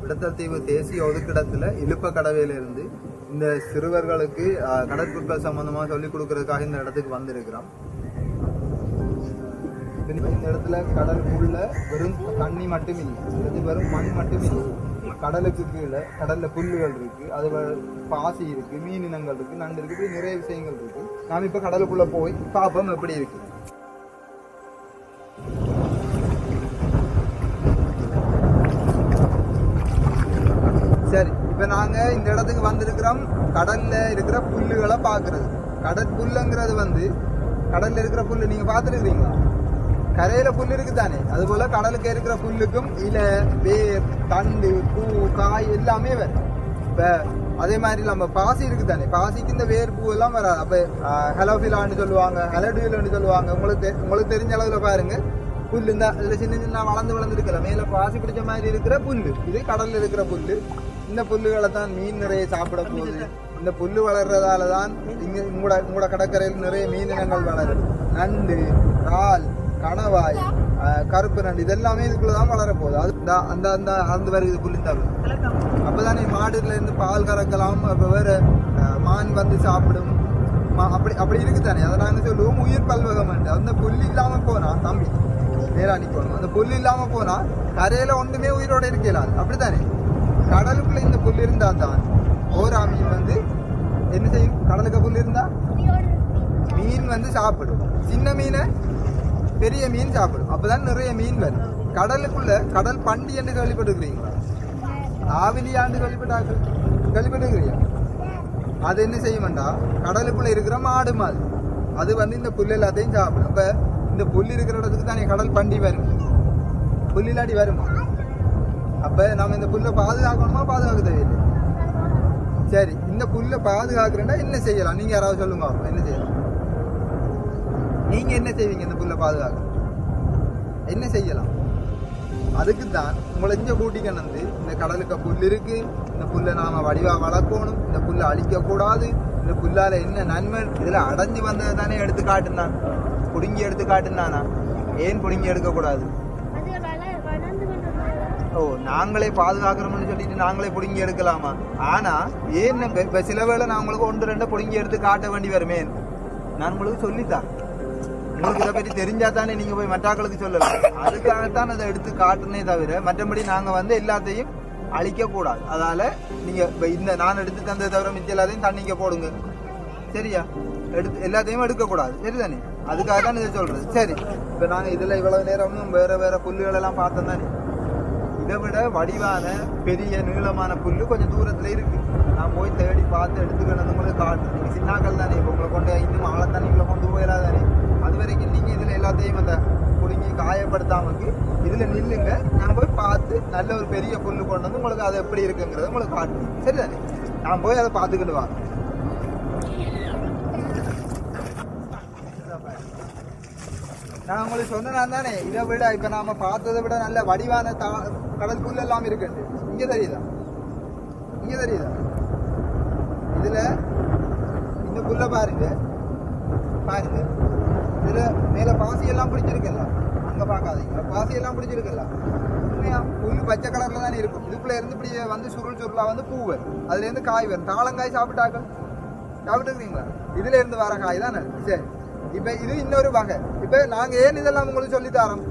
விடத்தீவு தேசிய ஒதுக்கிடத்தில் இழுப்ப கடவையிலிருந்து இந்த சிறுவர்களுக்கு கடற்புற்கள் சம்பந்தமாக சொல்லிக் கொடுக்கறதுக்காக இந்த இடத்துக்கு வந்திருக்கிறோம். இந்த இடத்துல கடலுக்குள்ள வெறும் தண்ணி மட்டும் இல்லை, இது வெறும் மண் மட்டும் இல்லை. கடலுக்கு கீழே கடல்ல புல்லுகள் இருக்கு, அது பாசி இருக்கு, மீன் இனங்கள் இருக்கு, நண்டு இருக்கு, இப்படி நிறைய விஷயங்கள் இருக்கு. நாம் இப்ப கடலுக்குள்ள போய் பாப்போம் எப்படி இருக்கு. சரி, இப்ப நாங்க இந்த இடத்துக்கு வந்திருக்கிறோம் கடல்ல இருக்கிற புல்லுகளை பாக்குறது. கடற்புல்லுங்கிறது கடல்ல இருக்கிற புல்லு நீங்க பாத்துருக்கீங்களா? கரையில புல் இருக்கு தானே, அது போல கடலுக்கு இருக்கிற புல்லுக்கும் இலை, வேர், தண்டு, பூ, காய் எல்லாமே வரும். இப்ப அதே மாதிரி நம்ம பாசி இருக்கு தானே, பாசிக்கு இந்த வேர் பூ எல்லாம் வராது. அப்ப ஹெலோஃபிலான்னு சொல்லுவாங்க, ஹெலடியூல்னு சொல்லுவாங்க. உங்களுக்கு தெரிஞ்ச அளவுல பாருங்க, புல்லு இந்த இதுல சின்ன சின்ன வளர்ந்து இருக்கல, மேல பாசி பிடிச்ச மாதிரி இருக்கிற புல்லு, இது கடல்ல இருக்கிற புல்லு. இந்த புல்லுகளை தான் மீன் நிறைய சாப்பிட போகுது. இந்த புல்லு வளர்றதால தான் இங்க உங்களோட கடற்கரையில் நிறைய மீன் இனங்கள் வளருது. நண்டு, இறால், கணவாய், கருப்பு நண்டு, இதெல்லாமே இதுக்குள்ளதான் வளர போகுது. அது அந்த அந்த அந்த வருது புல்லு தவிர. அப்பதானே மாடுல இருந்து பால் கறக்கலாம், அப்ப வேற மான் வந்து சாப்பிடும். அப்படி இருக்கு தானே, அதை நாங்க சொல்லுவோம் உயிர் பல்வகம். அந்த புல்லு இல்லாம போனா தம்பி நேரா நிக்கணும். அந்த புல் இல்லாம போனா கரையில ஒன்றுமே உயிரோட இருக்கலாது. அப்படித்தானே? கடலுக்குள்ள இந்த புல் இருந்தா தான் ஓரா மீன் வந்து என்ன செய்யும்? கடலுக்கு புல் இருந்தா மீன் வந்து சாப்பிடும். சின்ன மீனை பெரிய மீன் சாப்பிடும். அப்பதான் நிறைய மீன் வரும். கடலுக்குள்ள கடல் பண்டி என்று கேள்விப்பட்டுக்கிறீங்களா? ஆவிலியாண்டு கேள்விப்பட்டுக்கிறீங்க? அது என்ன செய்யும்டா, கடலுக்குள்ள இருக்கிற மாடு மாதிரி அது வந்து இந்த புல் எல்லாத்தையும் சாப்பிடும். அப்ப இந்த புல் இருக்கிற இடத்துக்கு தானே கடல் பண்டி வரும். புல் இல்லாடி வருமா? அப்ப நாம இந்த புல்லை பாதுகாக்கணுமா? பாதுகாக்க தேவையில்லை. சரி, இந்த புல்லை பாதுகாக்கிறேன்னா என்ன செய்யலாம்? நீங்க யாராவது சொல்லுங்க, என்ன செய்யலாம்? நீங்க என்ன செய்வீங்க? இந்த புல்லை பாதுகாக்க என்ன செய்யலாம்? அதுக்கு தான் உங்களை இங்க கூட்டிக்கணும். வந்து இந்த கடலுக்கு புல் இருக்கு, இந்த புல்லை நாம வடிவா வளர்க்கணும், இந்த புல்லை அழிக்க கூடாது, இந்த புல்லால என்ன நன்மை இதுல அடைஞ்சு வந்ததை தானே எடுத்து காட்டுனான். புடுங்கி எடுத்து காட்டுனானா? ஏன் புடுங்கி எடுக்க கூடாது? ஓ, நாங்களே பாதுகாக்கிறோம்னு சொல்லிட்டு நாங்களே புடுங்கி எடுக்கலாமா? ஆனா ஏன் இப்ப சில வேளை நான் உங்களுக்கு ஒன்று ரெண்டு புடுங்கி எடுத்து காட்ட வேண்டி வருமே. நான் உங்களுக்கு சொல்லித்தான், உங்களுக்கு இதை பற்றி தெரிஞ்சா தானே நீங்க போய் மற்றாக்களுக்கு சொல்லலாம். அதுக்காகத்தான் அதை எடுத்து காட்டுனே தவிர மற்றபடி நாங்க வந்து எல்லாத்தையும் அழிக்க கூடாது. அதனால நீங்க இந்த நான் எடுத்து தந்ததை தவிர மிச்சம் எல்லாத்தையும் தண்ணிக்க போடுங்க. சரியா? எடுத்து எல்லாத்தையும் எடுக்கக்கூடாது. சரிதானே? அதுக்காக தான் இதை சொல்றது. சரி, இப்ப நாங்க இதுல இவ்வளவு நேரமும் வேற வேற புல்லுகள் எல்லாம் பார்த்தோம் தானே. இதை விட வடிவான பெரிய நீளமான புல்லு கொஞ்சம் தூரத்துல இருக்கு. நான் போய் தேடி பார்த்து எடுத்துக்கணும். உங்களுக்கு காட்டு. நீங்க சின்னாக்கள் தானே, இப்போ உங்களை கொண்டு இன்னும் ஆழ தண்ணிக்குள்ள கொண்டு போயிடாதானே. அது வரைக்கும் நீங்க இதுல எல்லாத்தையும் அந்த புடுங்கி காயப்படுத்தாமக்கு இதுல நில்லுங்க. நான் போய் பார்த்து நல்ல ஒரு பெரிய புல்லு கொண்டு வந்து உங்களுக்கு அது எப்படி இருக்குங்கிறத உங்களுக்கு காட்டு. சரிதானே? நான் போய் அதை பார்த்துக்கிட்டு வாங்க. நான் உங்களுக்கு சொன்னேன் தானே, இதை விட இப்ப நாம பார்த்ததை விட நல்ல வடிவான கடல் புல் எல்லாம் இருக்கு. இங்க தெரியுதா? இங்க தெரியுதா? இதுல இந்த புல்ல பாருங்க, பாருங்க. இதுல மேல பாசி எல்லாம் பிடிச்சிருக்கல, அங்க பாக்காதீங்க. பாசி எல்லாம் பிடிச்சிருக்கல. உண்மையா புல்லு பச்சை கலர்ல தானே இருக்கும். இதுக்குள்ள இருந்து இப்படி வந்து சுருள் சுருளா வந்து பூ வரும். அதுல இருந்து காய் வரும். தாளங்காய் சாப்பிட்டாக்கள் சாப்பிட்டுருக்கீங்களா? இதுல இருந்து வர காய் தானே. சரி, இப்ப இது இன்னொரு வகை. இப்ப நாங்க ஏன் இதெல்லாம் உங்களுக்கு சொல்லி தரோம்?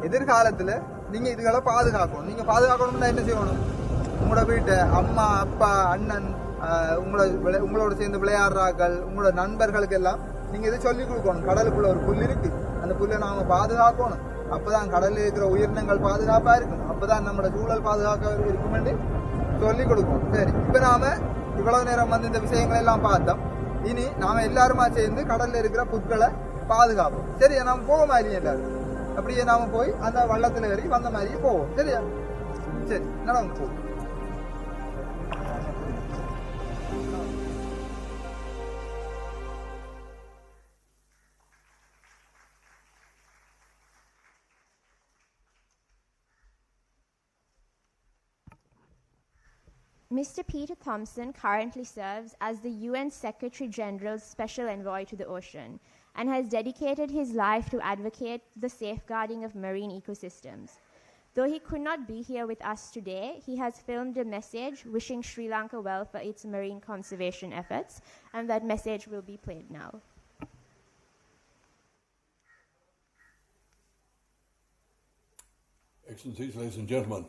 எதிர்காலத்துல நீங்க இதுகளை பாதுகாக்கணும். நீங்க பாதுகாக்கணும்னா என்ன செய்யணும்? உங்களோட வீட்டை அம்மா அப்பா அண்ணன் உங்களோட சேர்ந்து விளையாடுறாக்கள் உங்களோட நண்பர்களுக்கு எல்லாம் நீங்க இதை சொல்லிக் கொடுக்கணும். கடலுக்குள்ள ஒரு புல் இருக்கு, அந்த புல்லை நாம பாதுகாக்கணும். அப்பதான் கடலில் இருக்கிற உயிரினங்கள் பாதுகாப்பா இருக்கும். அப்பதான் நம்மளோட சூழல் பாதுகாக்க இருக்கும் என்று சொல்லிக் கொடுக்கணும். சரி, இப்ப நாம இவ்வளவு நேரம் வந்து இந்த விஷயங்கள் எல்லாம் பார்த்தோம். இனி நாம எல்லாருமா சேர்ந்து கடல்ல இருக்கிற புற்களை பாதுகாப்போம். சரியா? நாம போவோமா இல்லையா? எல்லாரும் அப்படியே நாம போய் அந்த வள்ளத்துல ஏறி வந்த மாதிரியே போவோம். சரியா? சரி, நடந்து போவோம். Mr. Peter Thompson currently serves as the UN Secretary General's Special Envoy to the Ocean and has dedicated his life to advocate the safeguarding of marine ecosystems. Though he could not be here with us today, he has filmed a message wishing Sri Lanka well for its marine conservation efforts, and that message will be played now. Excellencies, ladies and gentlemen,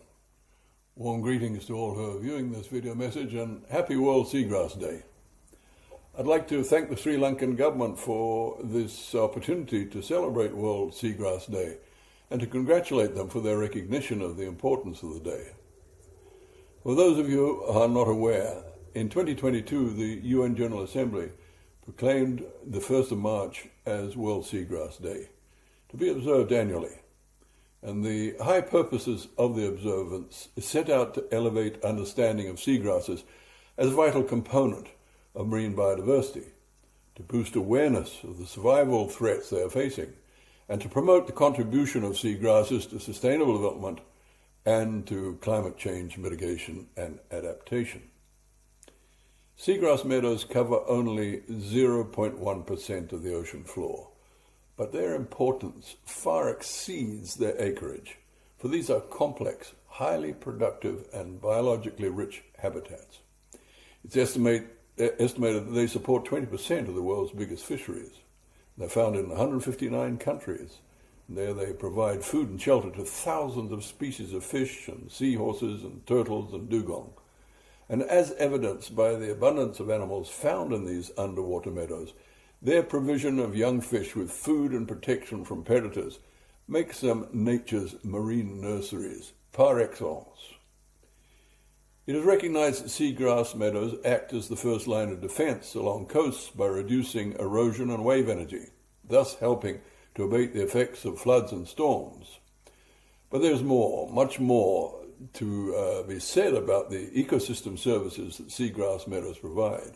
warm greetings to all who are viewing this video message and happy World Seagrass Day. I'd like to thank the Sri Lankan government for this opportunity to celebrate World Seagrass Day and to congratulate them for their recognition of the importance of the day. For those of you who are not aware, in 2022 the UN General Assembly proclaimed the 1st of March as World Seagrass Day, to be observed annually. And the high purposes of the observance set out to elevate understanding of seagrasses as a vital component of marine biodiversity, to boost awareness of the survival threats they are facing, and to promote the contribution of seagrasses to sustainable development and to climate change mitigation and adaptation. Seagrass meadows cover only 0.1% of the ocean floor, but their importance far exceeds their acreage, for these are complex, highly productive and biologically rich habitats. It's estimated that they support 20% of the world's biggest fisheries. They're found in 159 countries There they provide food and shelter to thousands of species of fish and seahorses and turtles and dugong. And as evidenced by the abundance of animals found in these underwater meadows, their provision of young fish with food and protection from predators makes them nature's marine nurseries par excellence. It is recognized that seagrass meadows act as the first line of defense along coasts by reducing erosion and wave energy, thus helping to abate the effects of floods and storms. But there's more, much more, to be said about the ecosystem services that seagrass meadows provide.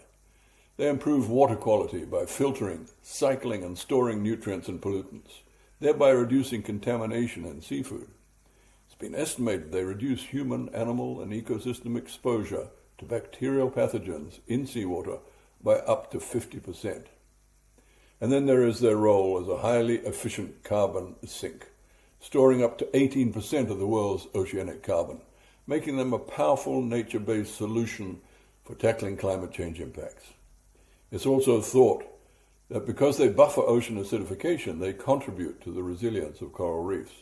They improve water quality by filtering, cycling and storing nutrients and pollutants, thereby reducing contamination in seafood. It's been estimated they reduce human, animal and ecosystem exposure to bacterial pathogens in seawater by up to 50%. And then there is their role as a highly efficient carbon sink, storing up to 18% of the world's oceanic carbon, making them a powerful nature-based solution for tackling climate change impacts. It's also thought that because they buffer ocean acidification, they contribute to the resilience of coral reefs.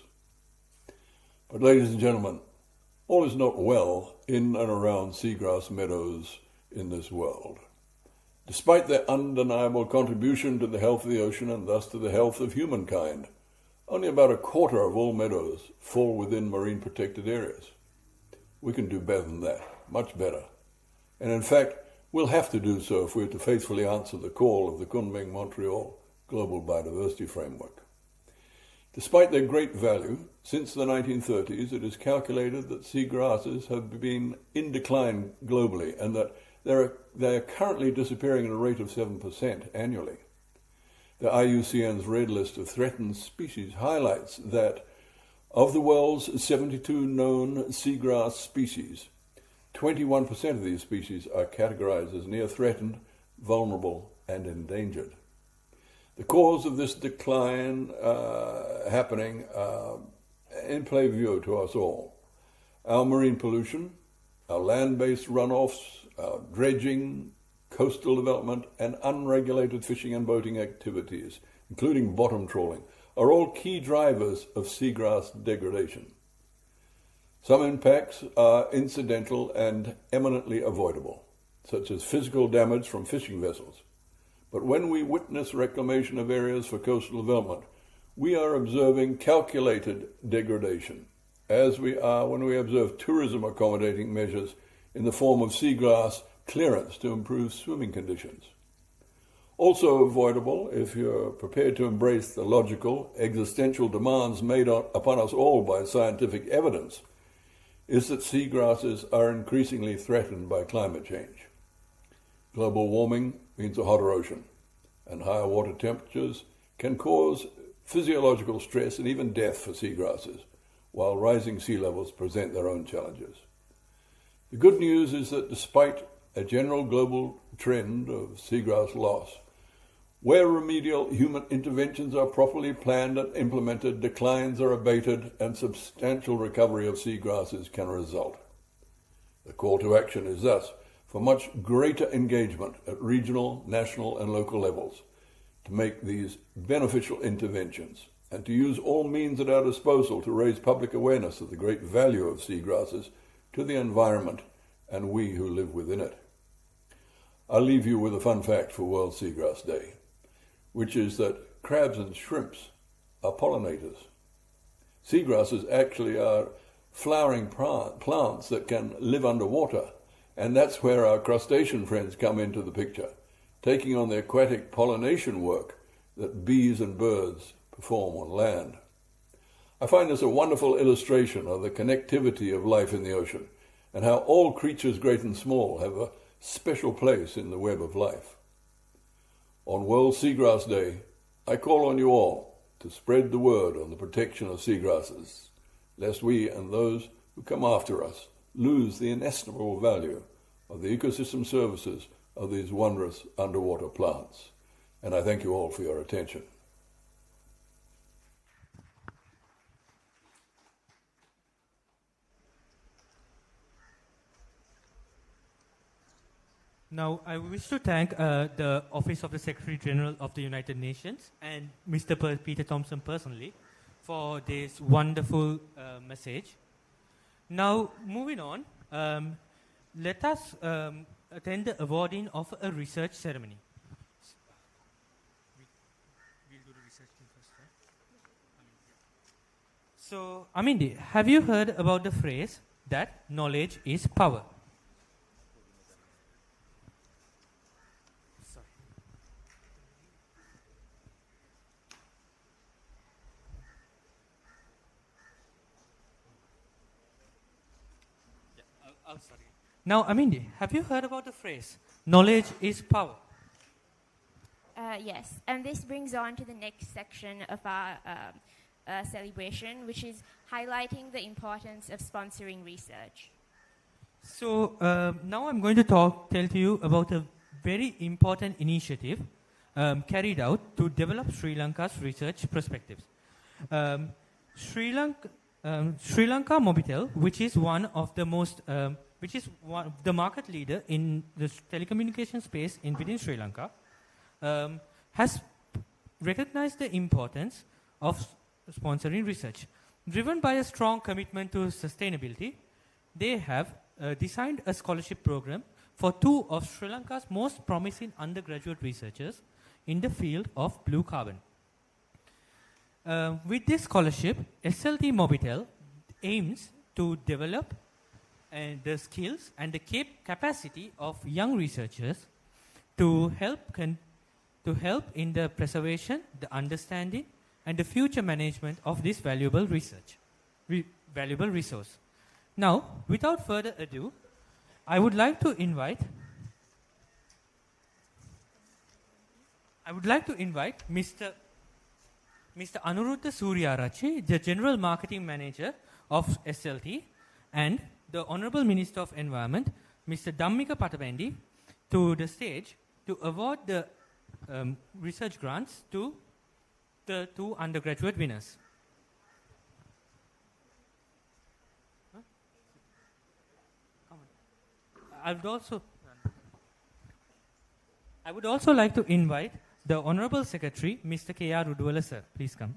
But ladies and gentlemen, all is not well in and around seagrass meadows in this world. Despite their undeniable contribution to the health of the ocean and thus to the health of humankind, only about a quarter of all meadows fall within marine protected areas. We can do better than that, much better. And in fact, we'll have to do so if we're to faithfully answer the call of the Grooming Montreal Global Biodiversity Framework. Despite their great value, since the 1930s it is calculated that seagrasses have been in decline globally and that they are currently disappearing at a rate of 7% annually. The IUCN's Red List of Threatened Species highlights that of the world's 72 known seagrass species, 21% of these species are categorized as near threatened, vulnerable, and endangered. The cause of this decline happening in plain view to us all. Our marine pollution, our land-based runoffs, our dredging, coastal development, and unregulated fishing and boating activities, including bottom trawling, are all key drivers of seagrass degradation. Some impacts are incidental and eminently avoidable, such as physical damage from fishing vessels. But when we witness reclamation of areas for coastal development, we are observing calculated degradation, as we are when we observe tourism accommodating measures in the form of seagrass clearance to improve swimming conditions. Also avoidable, if you're prepared to embrace the logical, existential demands made upon us all by scientific evidence, is that seagrasses are increasingly threatened by climate change. Global warming means a hotter ocean, and higher water temperatures can cause physiological stress and even death for seagrasses, while rising sea levels present their own challenges. The good news is that despite a general global trend of seagrass loss, where remedial human interventions are properly planned and implemented, declines are abated and substantial recovery of seagrasses can result. The call to action is thus for much greater engagement at regional, national and local levels to make these beneficial interventions and to use all means at our disposal to raise public awareness of the great value of seagrasses to the environment and we who live within it. I'll leave you with a fun fact for World Seagrass Day, which is that crabs and shrimps are pollinators. Seagrasses actually are flowering plants that can live underwater, and that's where our crustacean friends come into the picture, taking on the aquatic pollination work that bees and birds perform on land. I find this a wonderful illustration of the connectivity of life in the ocean, and how all creatures great and small have a special place in the web of life. On World Seagrass Day, I call on you all to spread the word on the protection of seagrasses, lest we and those who come after us lose the inestimable value of the ecosystem services of these wondrous underwater plants. And I thank you all for your attention. Now, I wish to thank the Office of the Secretary General of the United Nations and Mr. Peter Thompson personally for this wonderful message. Now, moving on, let us attend the awarding of a research ceremony. We'll do the research thing first, right? So, Amindi, have you heard about the phrase that knowledge is power? Sorry. Yeah, sorry. Now, Amindi, have you heard about the phrase knowledge is power? Yes, and this brings on to the next section of our celebration, which is highlighting the importance of sponsoring research. So now I'm going to tell to you about a very important initiative carried out to develop Sri Lanka's research perspectives. Sri Lanka Mobitel, which is one of the most, the market leader in the telecommunication space within Sri Lanka, has recognized the importance of sponsoring research. Driven by a strong commitment to sustainability, they have designed a scholarship program for 2 of Sri Lanka's most promising undergraduate researchers in the field of blue carbon. With this scholarship, SLT Mobitel aims to develop the skills and the capacity of young researchers to help in the preservation, the understanding, and the future management of this valuable valuable resource. Now, without further ado, I would like to invite Mr. Anuruddha Suryarachi, the General Marketing Manager of SLT, and the Honorable Minister of Environment, Mr. Dhammika Patabendi, to the stage to award the research grants to the 2 undergraduate winners. I would also like to invite the Honorable Secretary, Mr. K.R. Uduwala, sir. Please come.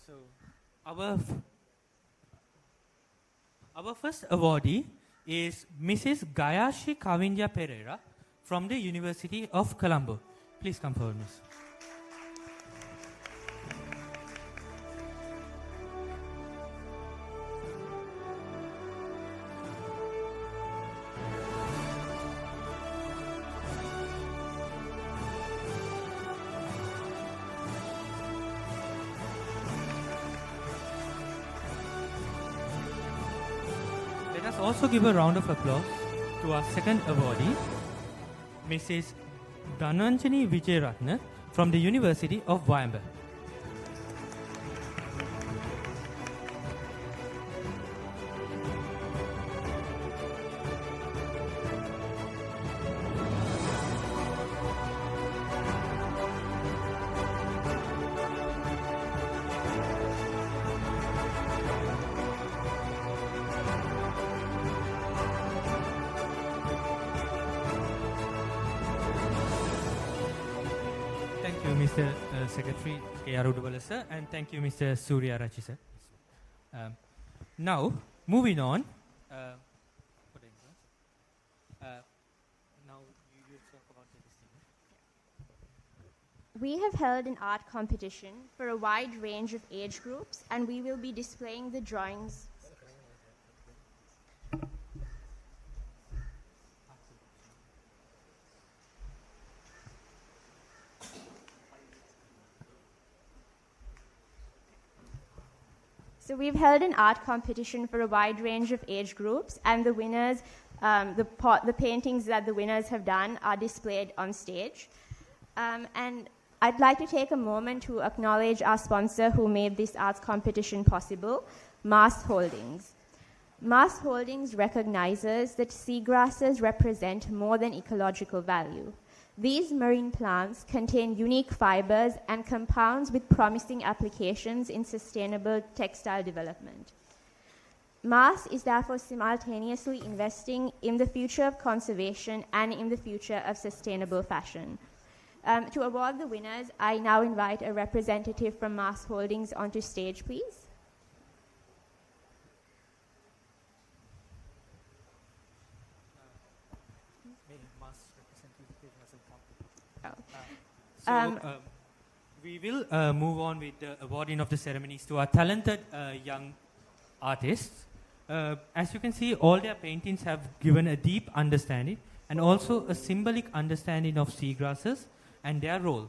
So, our first awardee is Mrs. Gayashi Kavindya Pereira from the University of Colombo. Please come forward, miss. Let us also give a round of applause to our second awardee, Mrs. Dhananjani Vijayaratna from the University of Wayamba. Thank you, Mr. Secretary K.R. Uduwala, sir, and thank you, Mr. Suryarachi, sir. Now, moving on. Now, you will talk about the distinction. We have held an art competition for a wide range of age groups, and we will be displaying the drawings. So we've held an art competition for a wide range of age groups, and the winners, the paintings that the winners have done are displayed on stage. And I'd like to take a moment to acknowledge our sponsor who made this arts competition possible, Mast Holdings. Mast Holdings recognizes that seagrasses represent more than ecological value. These marine plants contain unique fibers and compounds with promising applications in sustainable textile development. MAS is therefore simultaneously investing in the future of conservation and in the future of sustainable fashion. To award the winners, I now invite a representative from MAS Holdings onto stage, please. We will move on with the awarding of the ceremonies to our talented young artists. As you can see, all their paintings have given a deep understanding and also a symbolic understanding of seagrasses and their role.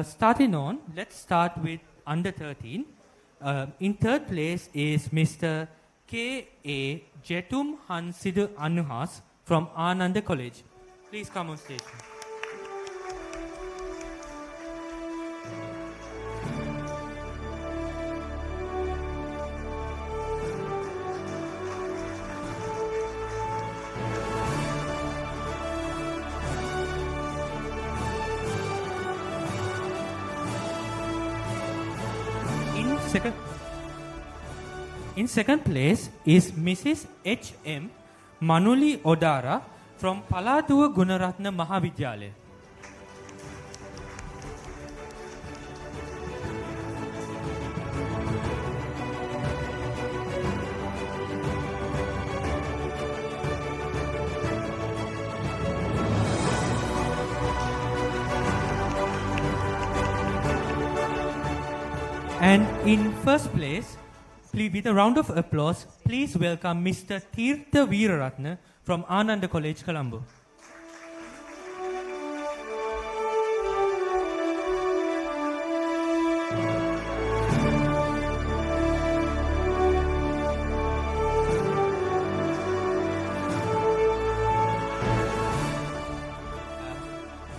Starting on, let's start with under 13. In third place is Mr. K.A. Jetum Hansidu Anuhas from Ananda College. Please come on stage. In second place is Mrs. H.M. Manuli Odara from Paladuwa Gunaratna Mahavidyalaya. And in first place, with a round of applause, please welcome Mr. Tirtha Veeraratna from Ananda College, Colombo.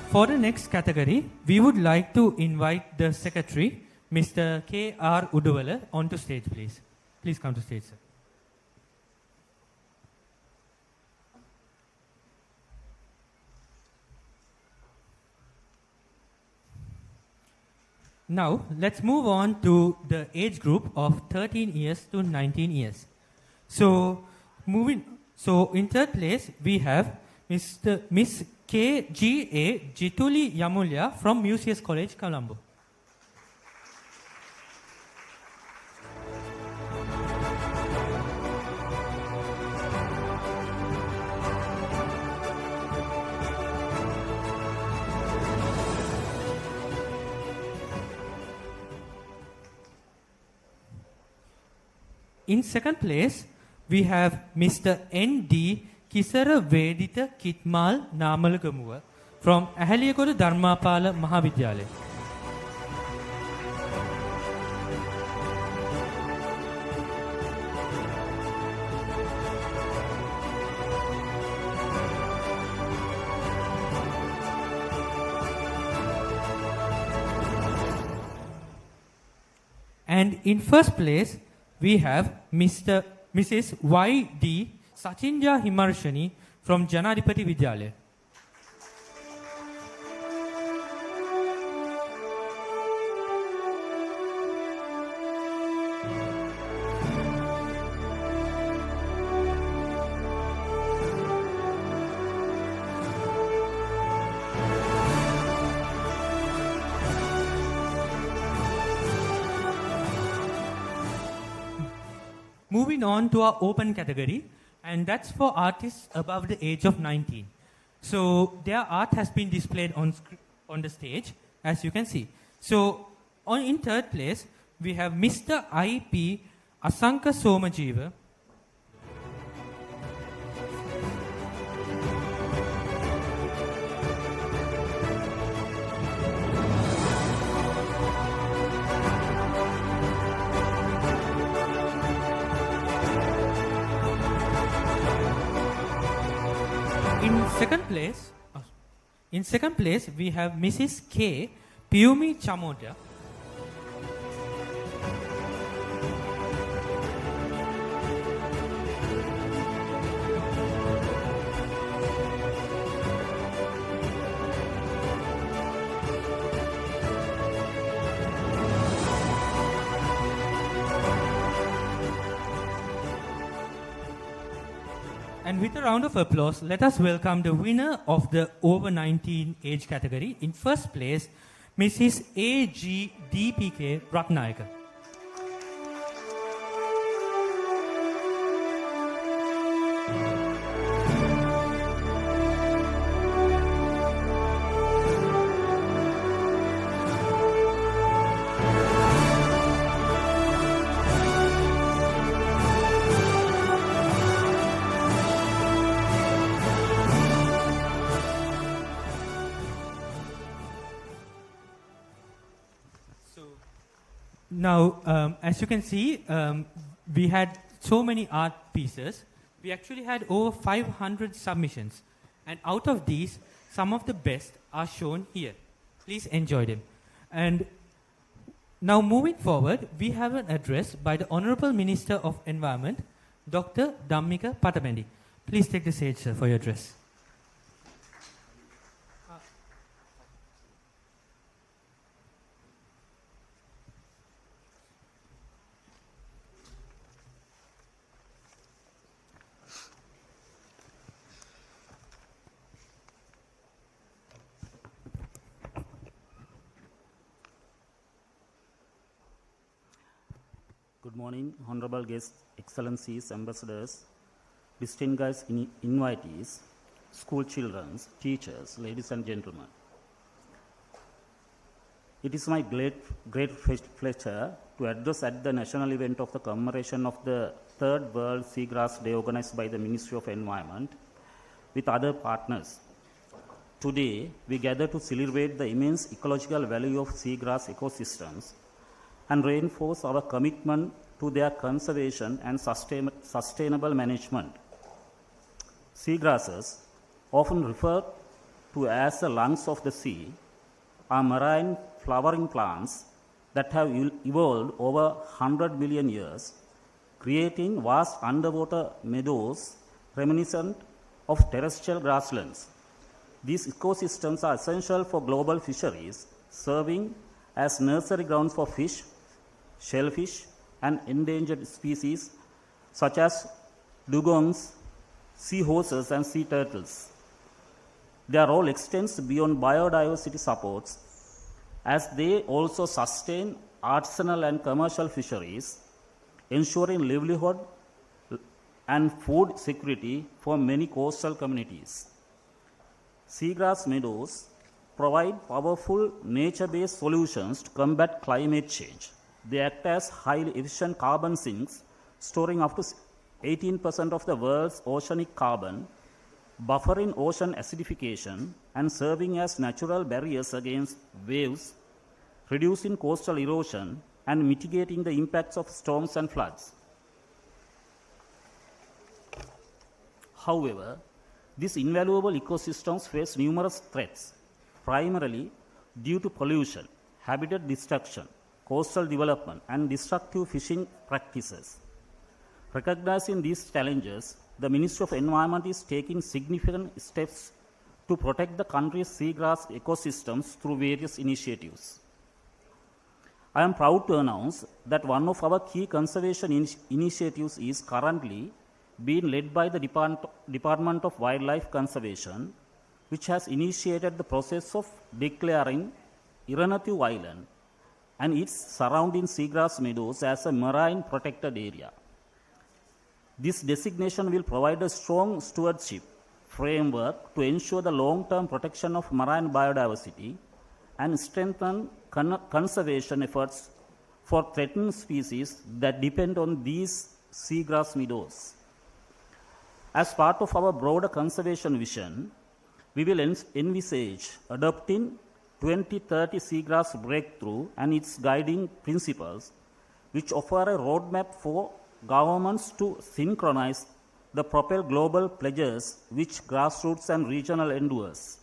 For the next category, we would like to invite the secretary, Mr. K.R. Uduvala, onto stage, please. Please come to stage, sir. Now, let's move on to the age group of 13 years to 19 years. So, in third place, we have Miss K.G.A. Jituli Yamulya from Museus College, Colombo. In second place, we have Mr. N.D. Kisara Vedita Kitmal Namalagamuwa from Ahaliyagoda Dharmapala Mahavidyalaya. And in first place, we have Mrs. Y.D. Sachinja Himarshani from Janadipati Vidyalaya. Moving on to our open category, and that's for artists above the age of 19. So their art has been displayed on the stage, as you can see. So in third place, we have Mr. I.P. Asanka Somajiva. In second place, we have Mrs. K. Piumi Chamoda. And with a round of applause, let us welcome the winner of the over 19 age category. In first place, Mrs. A.G. D.P.K. Ratnayaka. Now, as you can see, we had so many art pieces. We actually had over 500 submissions. And out of these, some of the best are shown here. Please enjoy them. And now moving forward, we have an address by the Honorable Minister of Environment, Dr. Dhammika Patamendi. Please take the stage, sir, for your address. Good morning, honorable guests, excellencies, ambassadors, distinguished invitees, school children, teachers, ladies and gentlemen. It is my great pleasure to address at the national event of the commemoration of the 3rd World Seagrass Day organized by the Ministry of Environment with other partners. Today, we gather to celebrate the immense ecological value of seagrass ecosystems and reinforce our commitment to their conservation and sustainable management. Seagrasses, often referred to as the lungs of the sea, are marine flowering plants that have evolved over 100 million years, creating vast underwater meadows reminiscent of terrestrial grasslands. These ecosystems are essential for global fisheries, serving as nursery grounds for fish, shellfish, and endangered species such as dugongs, seahorses, and sea turtles. Their role extends beyond biodiversity supports as they also sustain artisanal and commercial fisheries, ensuring livelihood and food security for many coastal communities. Seagrass meadows provide powerful nature-based solutions to combat climate change. They act as highly efficient carbon sinks, storing up to 18% of the world's oceanic carbon, buffering ocean acidification, and serving as natural barriers against waves, reducing coastal erosion, and mitigating the impacts of storms and floods. However, these invaluable ecosystems face numerous threats, primarily due to pollution, habitat destruction, coastal development, and destructive fishing practices. Recognizing these challenges, the Ministry of Environment is taking significant steps to protect the country's seagrass ecosystems through various initiatives. I am proud to announce that one of our key conservation initiatives is currently being led by the Department of Wildlife Conservation, which has initiated the process of declaring Iranathu Island and its surrounding seagrass meadows as a marine protected area. This designation will provide a strong stewardship framework to ensure the long-term protection of marine biodiversity and strengthen conservation efforts for threatened species that depend on these seagrass meadows. As part of our broader conservation vision, we will envisage adopting 2030 Seagrass Breakthrough and its guiding principles, which offer a roadmap for governments to synchronize the propel global pledges which grassroots and regional endeavors.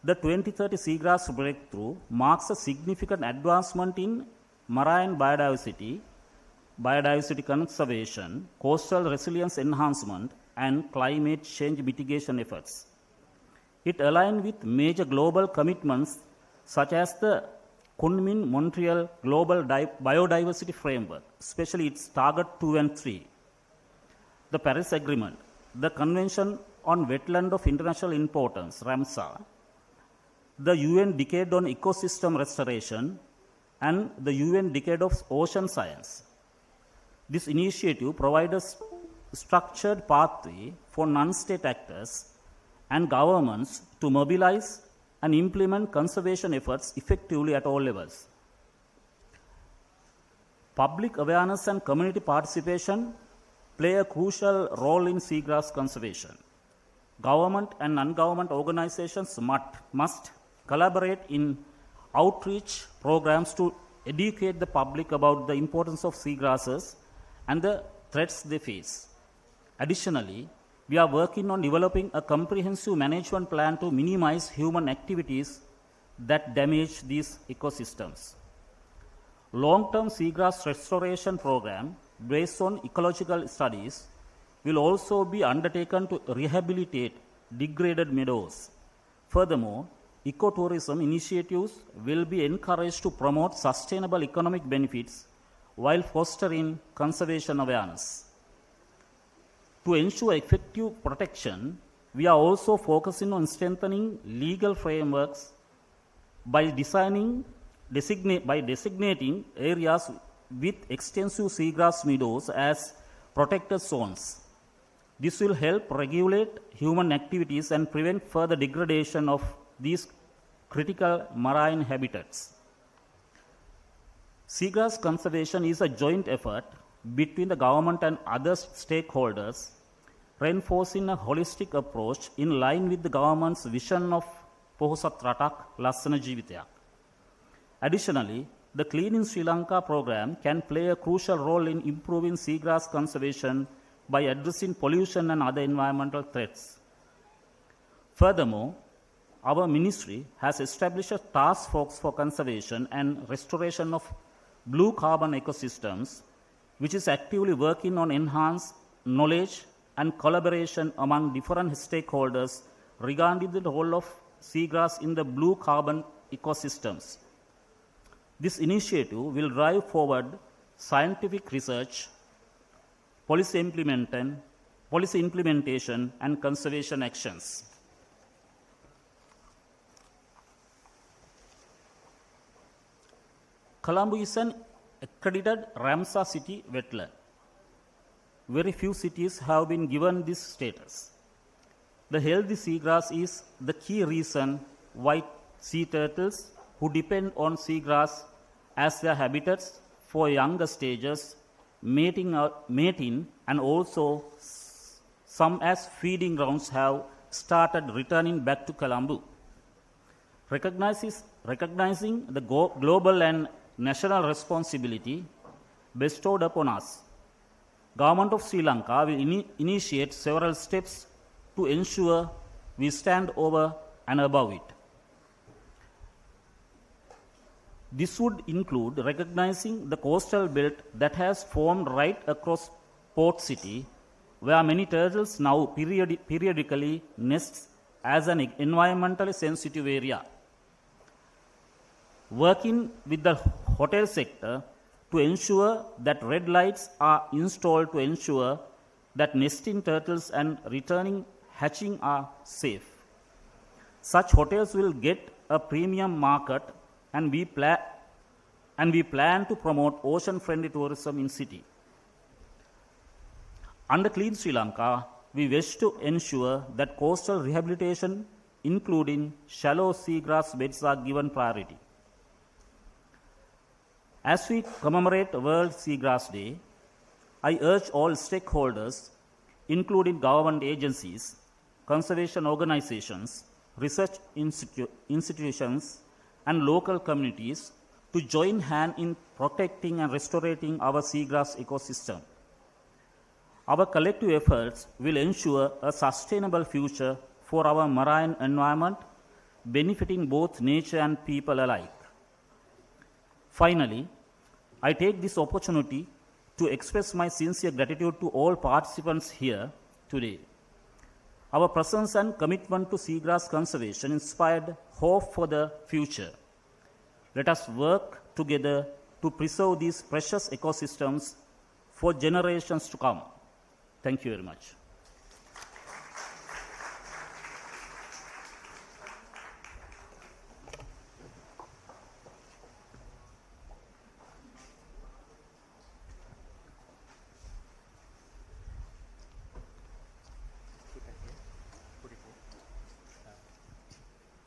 The 2030 Seagrass Breakthrough marks a significant advancement in marine biodiversity conservation, coastal resilience enhancement, and climate change mitigation efforts. It aligns with major global commitments such as the Kunming-Montreal Global Biodiversity Framework, especially its Target 2 and 3, the Paris Agreement, the Convention on Wetland of International Importance, RAMSA, the UN Decade on Ecosystem Restoration, and the UN Decade of Ocean Science. This initiative provides a structured pathway for non-state actors and governments to mobilize and implement conservation efforts effectively at all levels. Public awareness and community participation play a crucial role in seagrass conservation. Government and non-government organizations must collaborate in outreach programs to educate the public about the importance of seagrasses and the threats they face. Additionally, we are working on developing a comprehensive management plan to minimize human activities that damage these ecosystems. Long-term seagrass restoration program based on ecological studies will also be undertaken to rehabilitate degraded meadows. Furthermore, ecotourism initiatives will be encouraged to promote sustainable economic benefits while fostering conservation awareness. To ensure effective protection, we are also focusing on strengthening legal frameworks by designating areas with extensive seagrass meadows as protected zones. This will help regulate human activities and prevent further degradation of these critical marine habitats. Seagrass conservation is a joint effort between the government and other stakeholders, reinforcing a holistic approach in line with the government's vision of Pohosat Ratak Lassana Jeevitayak. Additionally, the Clean in Sri Lanka program can play a crucial role in improving seagrass conservation by addressing pollution and other environmental threats. Furthermore, our ministry has established a task force for conservation and restoration of blue carbon ecosystems, which is actively working on enhanced knowledge and collaboration among different stakeholders regarding the role of seagrass in the blue carbon ecosystems. This initiative will drive forward scientific research, policy implementation, and conservation actions. Colombo is an accredited Ramsar city wetland. Very few cities have been given this status. The healthy seagrass is the key reason why sea turtles who depend on seagrass as their habitats for younger stages, mating and also some as feeding grounds have started returning back to Colombo. Recognizing the global and national responsibility bestowed upon us, Government of Sri Lanka will initiate several steps to ensure we stand over and above it. This would include recognizing the coastal belt that has formed right across Port City, where many turtles now periodically nest as an environmentally sensitive area. Working with the hotel sector to ensure that red lights are installed to ensure that nesting turtles and returning hatching are safe. Such hotels will get a premium market, and we plan to promote ocean-friendly tourism in city. Under Clean Sri Lanka, we wish to ensure that coastal rehabilitation, including shallow seagrass beds, are given priority. As we commemorate World Seagrass Day, I urge all stakeholders, including government agencies, conservation organizations, research institutions, and local communities to join hands in protecting and restoring our seagrass ecosystem. Our collective efforts will ensure a sustainable future for our marine environment, benefiting both nature and people alike. Finally, I take this opportunity to express my sincere gratitude to all participants here today. Our presence and commitment to seagrass conservation inspired hope for the future. Let us work together to preserve these precious ecosystems for generations to come. Thank you very much.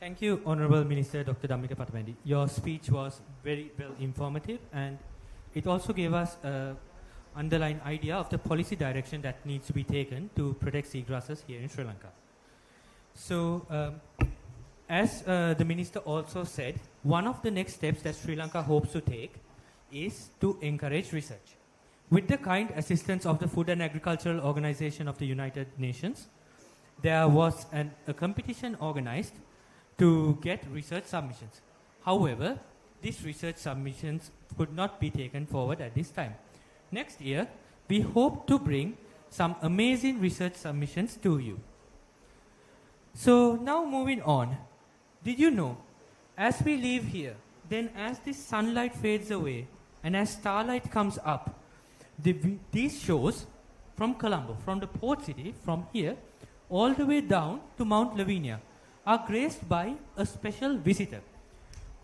Thank you, Honorable Minister Dr. Dhammika Patamandi. Your speech was very well informative, and it also gave us an underlying idea of the policy direction that needs to be taken to protect seagrasses here in Sri Lanka. So, as the Minister also said, one of the next steps that Sri Lanka hopes to take is to encourage research. With the kind assistance of the Food and Agricultural Organization of the United Nations, there was a competition organized to get research submissions. However, these research submissions could not be taken forward at this time. Next year, we hope to bring some amazing research submissions to you. So now moving on, did you know, as we leave here, then as the sunlight fades away and as starlight comes up, these shows from Colombo, from the port city, from here, all the way down to Mount Lavinia, are graced by a special visitor.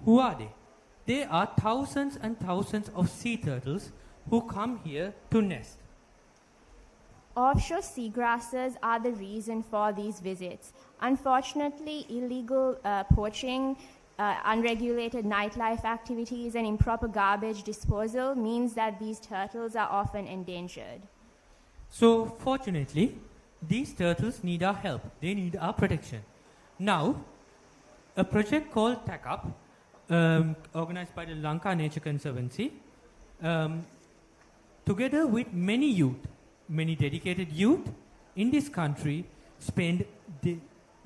Who are they? They are thousands and thousands of sea turtles who come here to nest. Offshore seagrasses are the reason for these visits. Unfortunately, illegal poaching, unregulated nightlife activities, and improper garbage disposal means that these turtles are often endangered. So, fortunately, these turtles need our help. They need our protection. Now, a project called TACUP, organized by the Lanka Nature Conservancy, together with many youth, many dedicated youth in this country, spend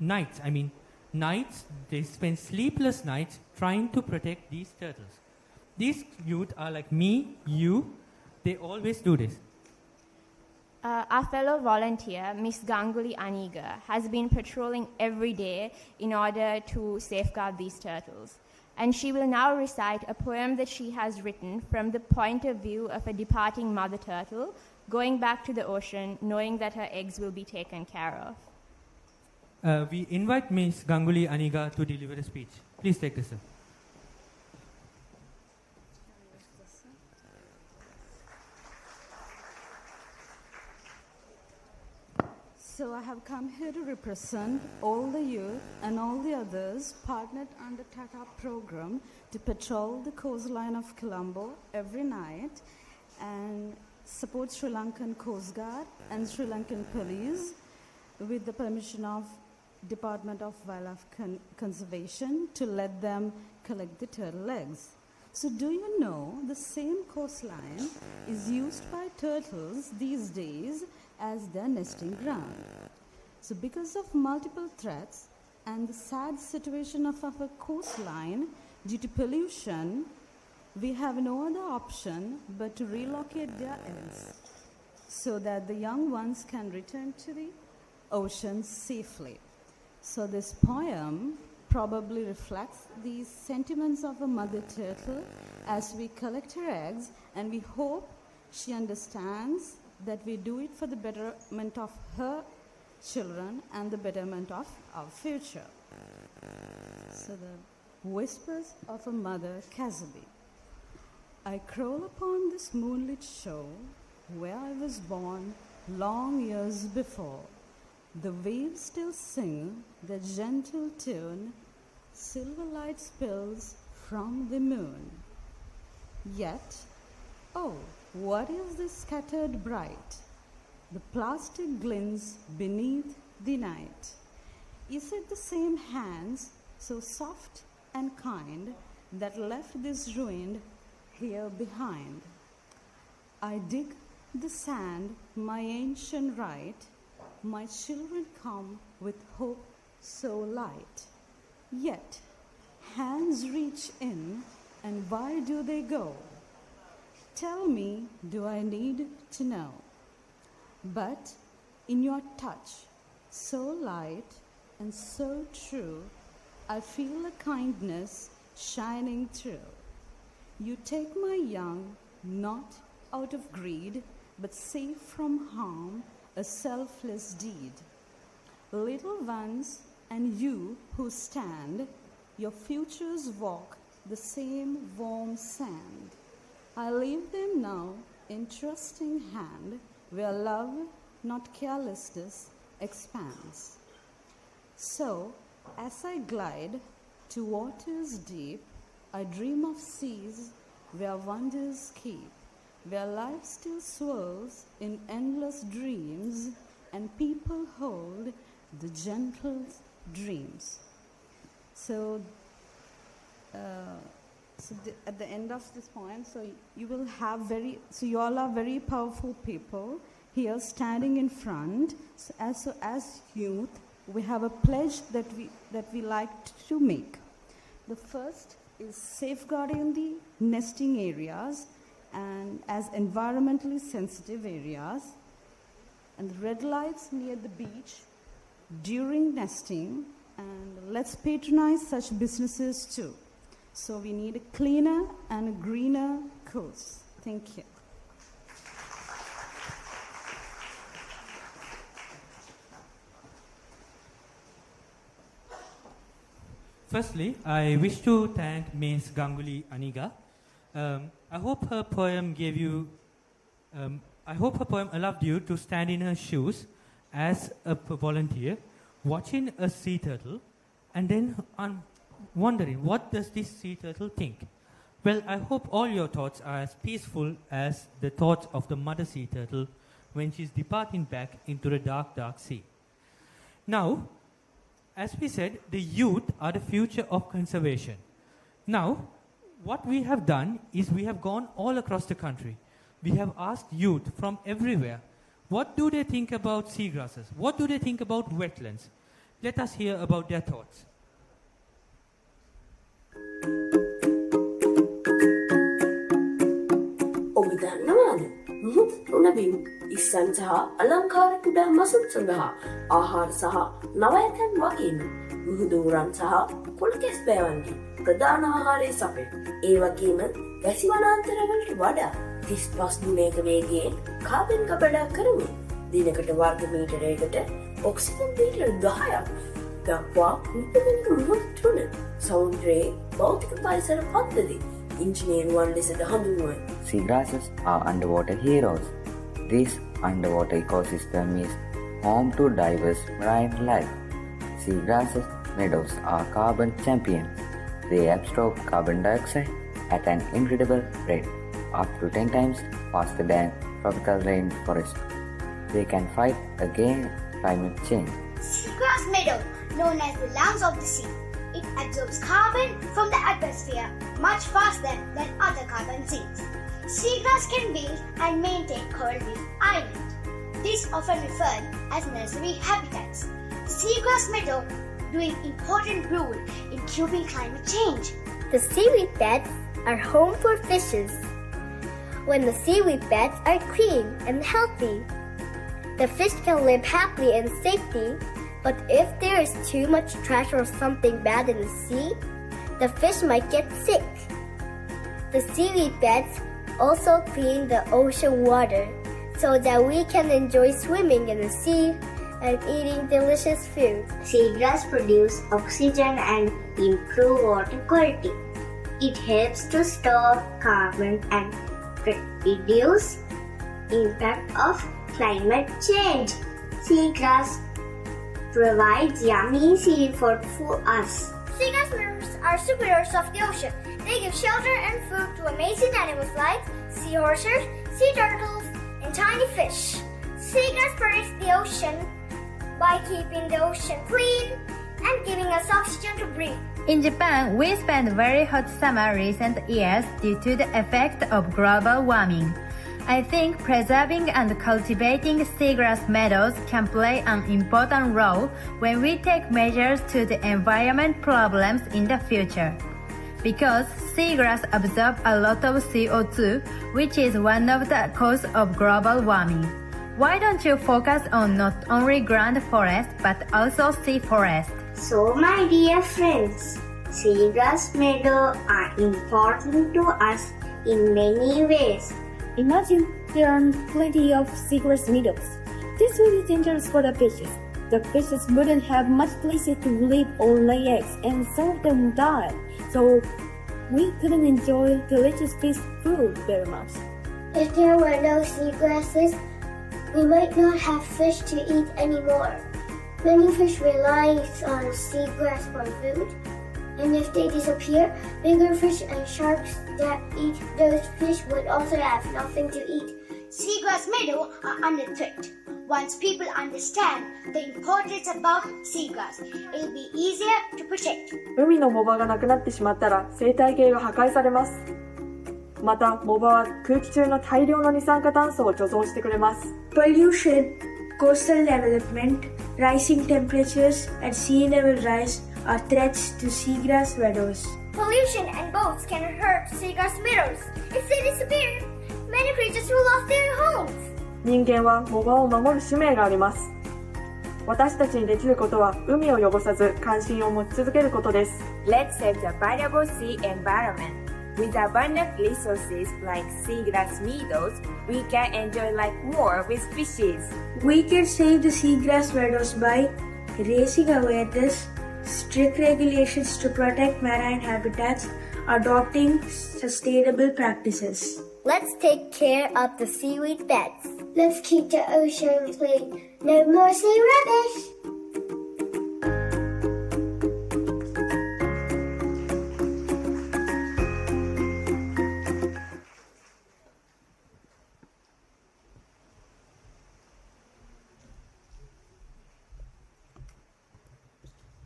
nights, they spend sleepless nights trying to protect these turtles. These youth are like me, you, they always do this. Our fellow volunteer, Ms. Ganguly Aniga, has been patrolling every day in order to safeguard these turtles. And she will now recite a poem that she has written from the point of view of a departing mother turtle, going back to the ocean, knowing that her eggs will be taken care of. We invite Ms. Ganguly Aniga to deliver a speech. Please take this, sir. So I have come here to represent all the youth and all the others partnered under TACUP program to patrol the coastline of Colombo every night and support Sri Lankan Coast Guard and Sri Lankan Police with the permission of Department of Wildlife Conservation to let them collect the turtle eggs. So do you know the same coastline is used by turtles these days as their nesting ground. So because of multiple threats and the sad situation of our coastline due to pollution, we have no other option but to relocate their eggs so that the young ones can return to the ocean safely. So this poem probably reflects the sentiments of a mother turtle as we collect her eggs, and we hope she understands that we do it for the betterment of her children and the betterment of our future. So the whispers of a mother Kasabi. I crawl upon this moonlit shore where I was born long years before. The waves still sing their gentle tune, silver light spills from the moon. Yet, oh, what is this scattered bright? The plastic glints beneath the night. Is it the same hands, so soft and kind, that left this ruined here behind? I dig the sand, my ancient right. My children come with hope so light. Yet, hands reach in, and why do they go? Tell me, do I need to know? But in your touch, so light and so true, I feel a kindness shining through. You take my young, not out of greed, but safe from harm, a selfless deed. Little ones and you who stand, your futures walk the same warm sand. I leave them now in trusting hand, where love, not carelessness, expands. So, As I glide to waters deep, I dream of seas where wonders keep, where life still swirls in endless dreams, and people hold the gentlest dreams. So, at the end of this poem, you all are very powerful people here standing in front. So as youth, we have a pledge that we like to make. The first is safeguarding the nesting areas and as environmentally sensitive areas, and the red lights near the beach during nesting, and let's patronize such businesses too. So we need a cleaner and a greener coast. Thank you. Firstly, I wish to thank Ms. Ganguly Aniga. I hope her poem allowed you to stand in her shoes as a volunteer, watching a sea turtle, and then wondering, what does this sea turtle think? Well, I hope all your thoughts are as peaceful as the thoughts of the mother sea turtle when she's departing back into the dark, dark sea. Now, as we said, the youth are the future of conservation. Now, what we have done is we have gone all across the country. We have asked youth from everywhere, what do they think about seagrasses? What do they think about wetlands? Let us hear about their thoughts. ඔබ දන්නවාද? මුහුදු තුනකින් ඉස්සන් සහ අලංකාර කුඩා මසුත් සඳහා ආහාර සහ නවයතන් වගේම මුහුදු උරන් සහ කොළකැස් බෑවන්ගේ ප්‍රධාන ආහාරය සපය. ඒ වගේම වැසි වනාන්තරවලට වඩා 35 ගුණයක වේගයෙන් කාබන් කපඩක් කරමින් දිනකට වර්ග මීටරයකට ඔක්සිජන් ලීටර් 10ක් දක්වා නිපදවන මුහුදු තුන සමුද්‍රයේ භෞතික පරිසර පද්ධති Seagrasses are underwater heroes. This underwater ecosystem is home to diverse marine life. Seagrasses meadows are carbon champions. They absorb carbon dioxide at an incredible rate, up to 10 times faster than tropical rainforest. They can fight against climate change. Seagrass meadow, known as the lungs of the sea. It absorbs carbon from the atmosphere much faster than other carbon sinks. Seagrass can build and maintain coral reef islands. These often referred as nursery habitats. Seagrass meadow doing important role in curbing climate change. The seaweed beds are home for fishes. When the seaweed beds are clean and healthy, the fish can live happily and safely. But if there is too much trash or something bad in the sea, the fish might get sick. The seaweed beds also clean the ocean water so that we can enjoy swimming in the sea and eating delicious food. Seagrass produce oxygen and improve water quality. It helps to store carbon and reduce impact of climate change. Seagrass provides yummy seafood for us. Seagrass members are superheroes of the ocean. They give shelter and food to amazing animals like seahorses, sea turtles, and tiny fish. Seagrass protects the ocean by keeping the ocean clean and giving us oxygen to breathe. In Japan, we spent very hot summer recent years due to the effect of global warming. I think preserving and cultivating seagrass meadows can play an important role when we take measures to the environment problems in the future. Because seagrass absorb a lot of CO2, which is one of the causes of global warming. Why don't you focus on not only ground forest but also sea forest? So my dear friends, seagrass meadows are important to us in many ways. Imagine there are plenty of seagrass meadows. This would be dangerous for the fishes. The fishes wouldn't have much places to live or lay eggs, and some of them would die. So we couldn't enjoy delicious fish food very much. If there were no seagrasses, we might not have fish to eat anymore. Many fish rely on seagrass for food, and if they disappear, bigger fish and sharks that eat those fish would also have nothing to eat. Seagrass meadows are under threat. Once people understand the importance about seagrass, it will be easier to protect. 海の藻場がなくなってしまったら生態系が破壊されます。また、藻場は空気中の大量の二酸化炭素を貯蔵してくれます。Pollution, coastal development, rising temperatures, and sea level rise are threats to seagrass meadows. Pollution and boats can hurt seagrass meadows. If they disappear, many creatures will lose their homes. 人間は藻場を守る使命があります。私たちにできることは海を汚さず関心を持ち続けることです。Let's save the valuable sea environment. With abundant resources like seagrass meadows, we can enjoy life more with fishes. We can save the seagrass meadows by raising awareness, strict regulations to protect marine habitats, adopting sustainable practices. Let's take care of the seaweed beds. Let's keep the ocean clean. No more sea rubbish.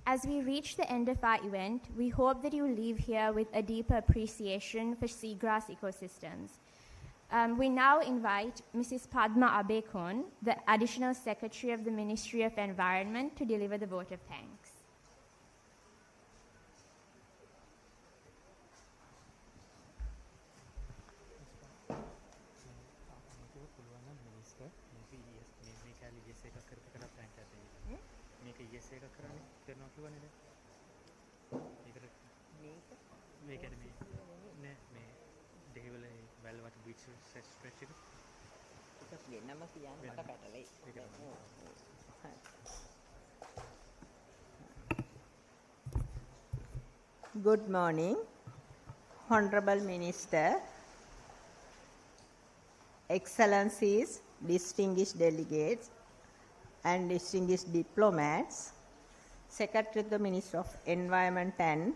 As we reach the end of our event, we hope that you leave here with a deeper appreciation for seagrass ecosystems. We now invite Mrs. Padma Abekon, the Additional Secretary of the Ministry of Environment, to deliver the vote of thanks. Good morning, Honorable Minister, Excellencies, distinguished delegates, and distinguished diplomats, Secretary of the Ministry of Environment and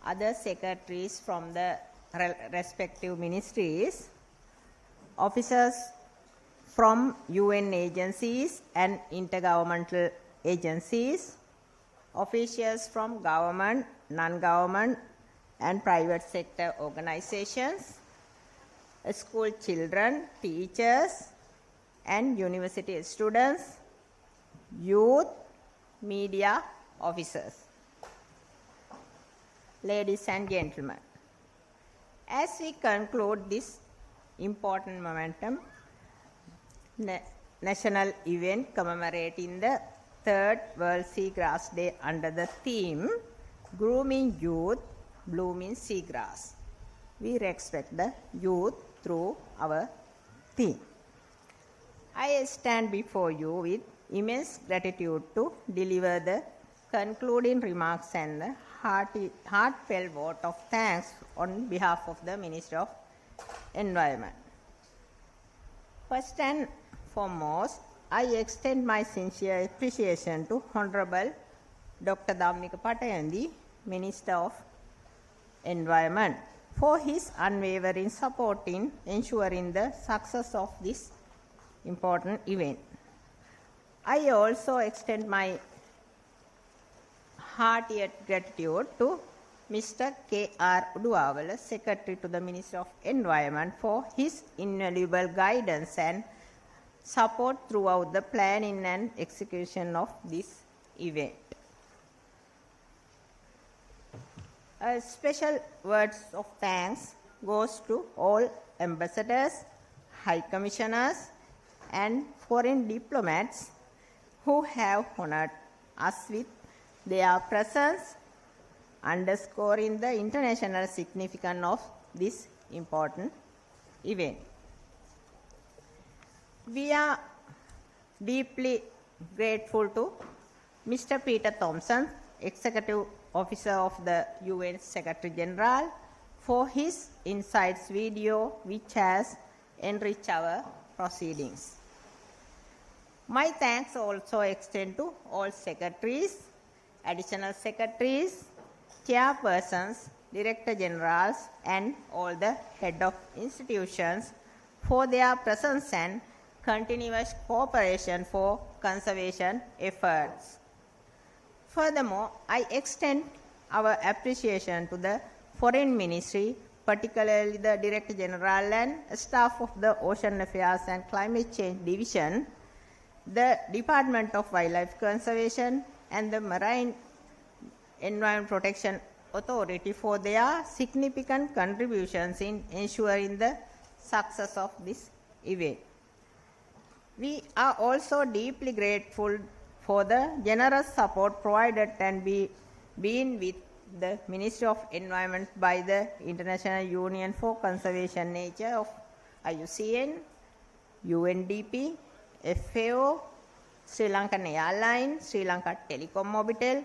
other secretaries from the respective ministries, officers from UN agencies and intergovernmental agencies, officials from government, non-government and private sector organizations, school children, teachers and university students, youth, media officers. Ladies and gentlemen, as we conclude this important momentum national event commemorating the 3rd World Seagrass Day under the theme Grooming Youth, Blooming Seagrass. We respect the youth through our theme. I stand before you with immense gratitude to deliver the concluding remarks and the heartfelt vote of thanks on behalf of the Ministry of Environment. First and foremost, I extend my sincere appreciation to Honorable Dr. Dhamnika Patayandi, Minister of Environment, for his unwavering support in ensuring the success of this important event. I also extend my heartiest gratitude to Mr. K.R. Uduwawala, Secretary to the Ministry of Environment, for his invaluable guidance and support throughout the planning and execution of this event. A special words of thanks goes to all ambassadors, high commissioners and foreign diplomats who have honored us with their presence, underscoring the international significance of this important event. We are deeply grateful to Mr. Peter Thompson, Executive Officer of the UN Secretary General, for his insights video which has enriched our proceedings. My thanks also extend to all secretaries, additional secretaries, chairpersons, director generals, and all the head of institutions for their presence and continuous cooperation for conservation efforts. Furthermore, I extend our appreciation to the Foreign Ministry, particularly the Director General and staff of the Ocean Affairs and Climate Change Division, the Department of Wildlife Conservation, and the Marine Environment Protection Authority for their significant contributions in ensuring the success of this event. We are also deeply grateful for the generous support provided and been with the Ministry of Environment by the International Union for Conservation Nature of IUCN, UNDP, FAO, Sri Lankan Airlines, Sri Lanka Telecom Mobitel,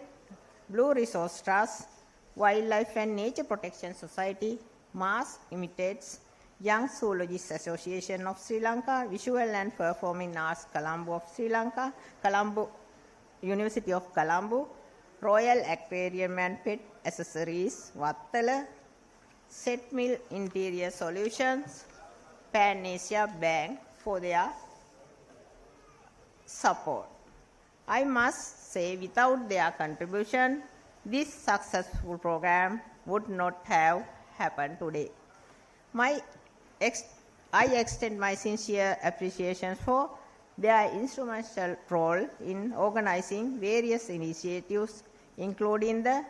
Blue Resource Trust, Wildlife and Nature Protection Society, Mars Imitates, Young Zoologists Association of Sri Lanka, Visual and Performing Arts Colombo of Sri Lanka, Colombo University of Colombo, Royal Aquarium and Pet Accessories, Wattala, Set Mill Interior Solutions, Pan Asia Bank for their support. I must say, without their contribution, this successful program would not have happened today. I extend my sincere appreciation for their instrumental role in organizing various initiatives, including the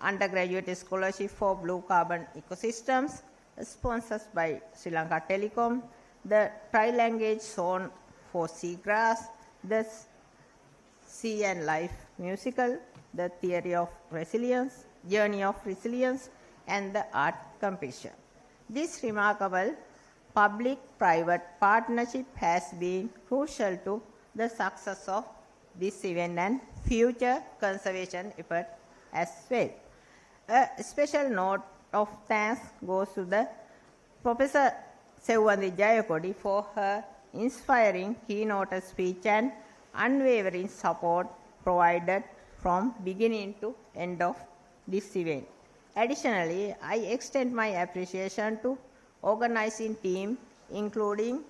Undergraduate Scholarship for Blue Carbon Ecosystems, sponsored by Sri Lanka Telecom, the Tri-Language Zone for Seagrass, the Sea and Life Musical, the Theory of Resilience, Journey of Resilience, and the Art Competition. This remarkable public-private partnership has been crucial to the success of this event and future conservation efforts as well. A special note of thanks goes to the Professor Sewandi Jayakodi for her inspiring keynote speech and unwavering support provided from beginning to end of this event. Additionally, I extend my appreciation to organizing team, including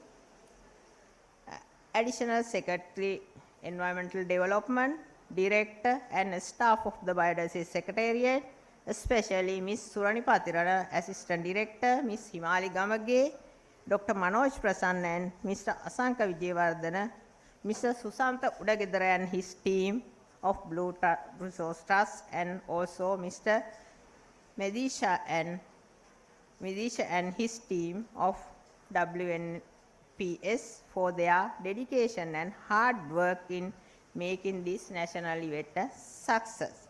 Additional Secretary Environmental Development, Director and staff of the Biodiversity Secretariat, especially Ms. Surani Patirana, Assistant Director, Ms. Himali Gamage, Dr. Manoj Prasanna and Mr. Asanka Vijayawardena, Mr. Susanta Udagedara and his team of Blue Resource Trust, and also Mr. Medisha and his team of WNPS for their dedication and hard work in making this national event a success.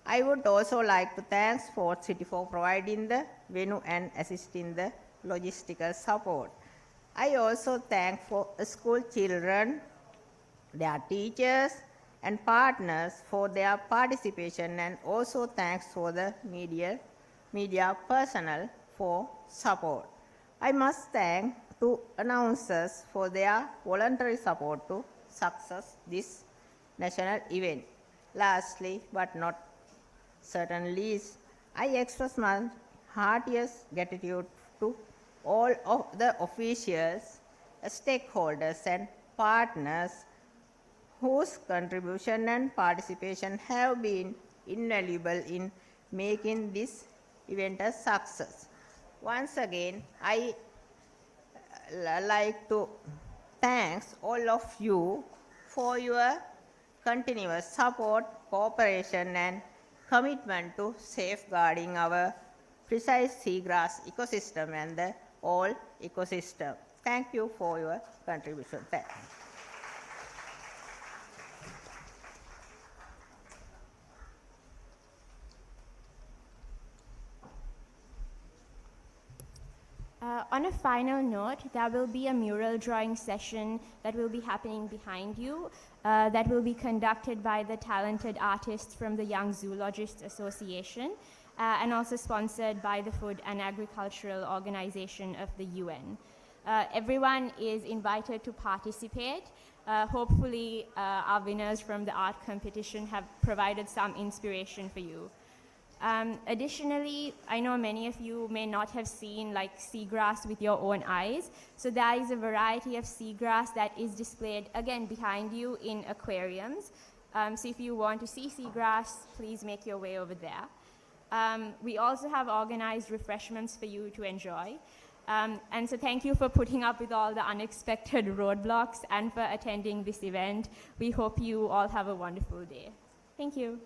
I would also like to thank Sport City for providing the venue and assisting the logistical support. I also thank for school children, their teachers and partners for their participation, and also thanks for the media personnel for support. I must thank to announcers for their voluntary support to success this national event. Lastly, but not certainly least, I express my heartiest gratitude to all of the officials, stakeholders and partners whose contribution and participation have been invaluable in making this event a success. Once again, I like to thank all of you for your continuous support, cooperation and commitment to safeguarding our precise seagrass ecosystem and the whole ecosystem. Thank you for your contribution. Thank you. On a final note, there will be a mural drawing session that will be happening behind you that will be conducted by the talented artists from the Young Zoologists Association and also sponsored by the Food and Agricultural Organization of the UN. Everyone is invited to participate Hopefully, our winners from the art competition have provided some inspiration for you. Additionally, I know many of you may not have seen like seagrass with your own eyes. So there is a variety of seagrass that is displayed again behind you in aquariums. So if you want to see seagrass, please make your way over there. We also have organized refreshments for you to enjoy. And so thank you for putting up with all the unexpected roadblocks and for attending this event. We hope you all have a wonderful day. Thank you.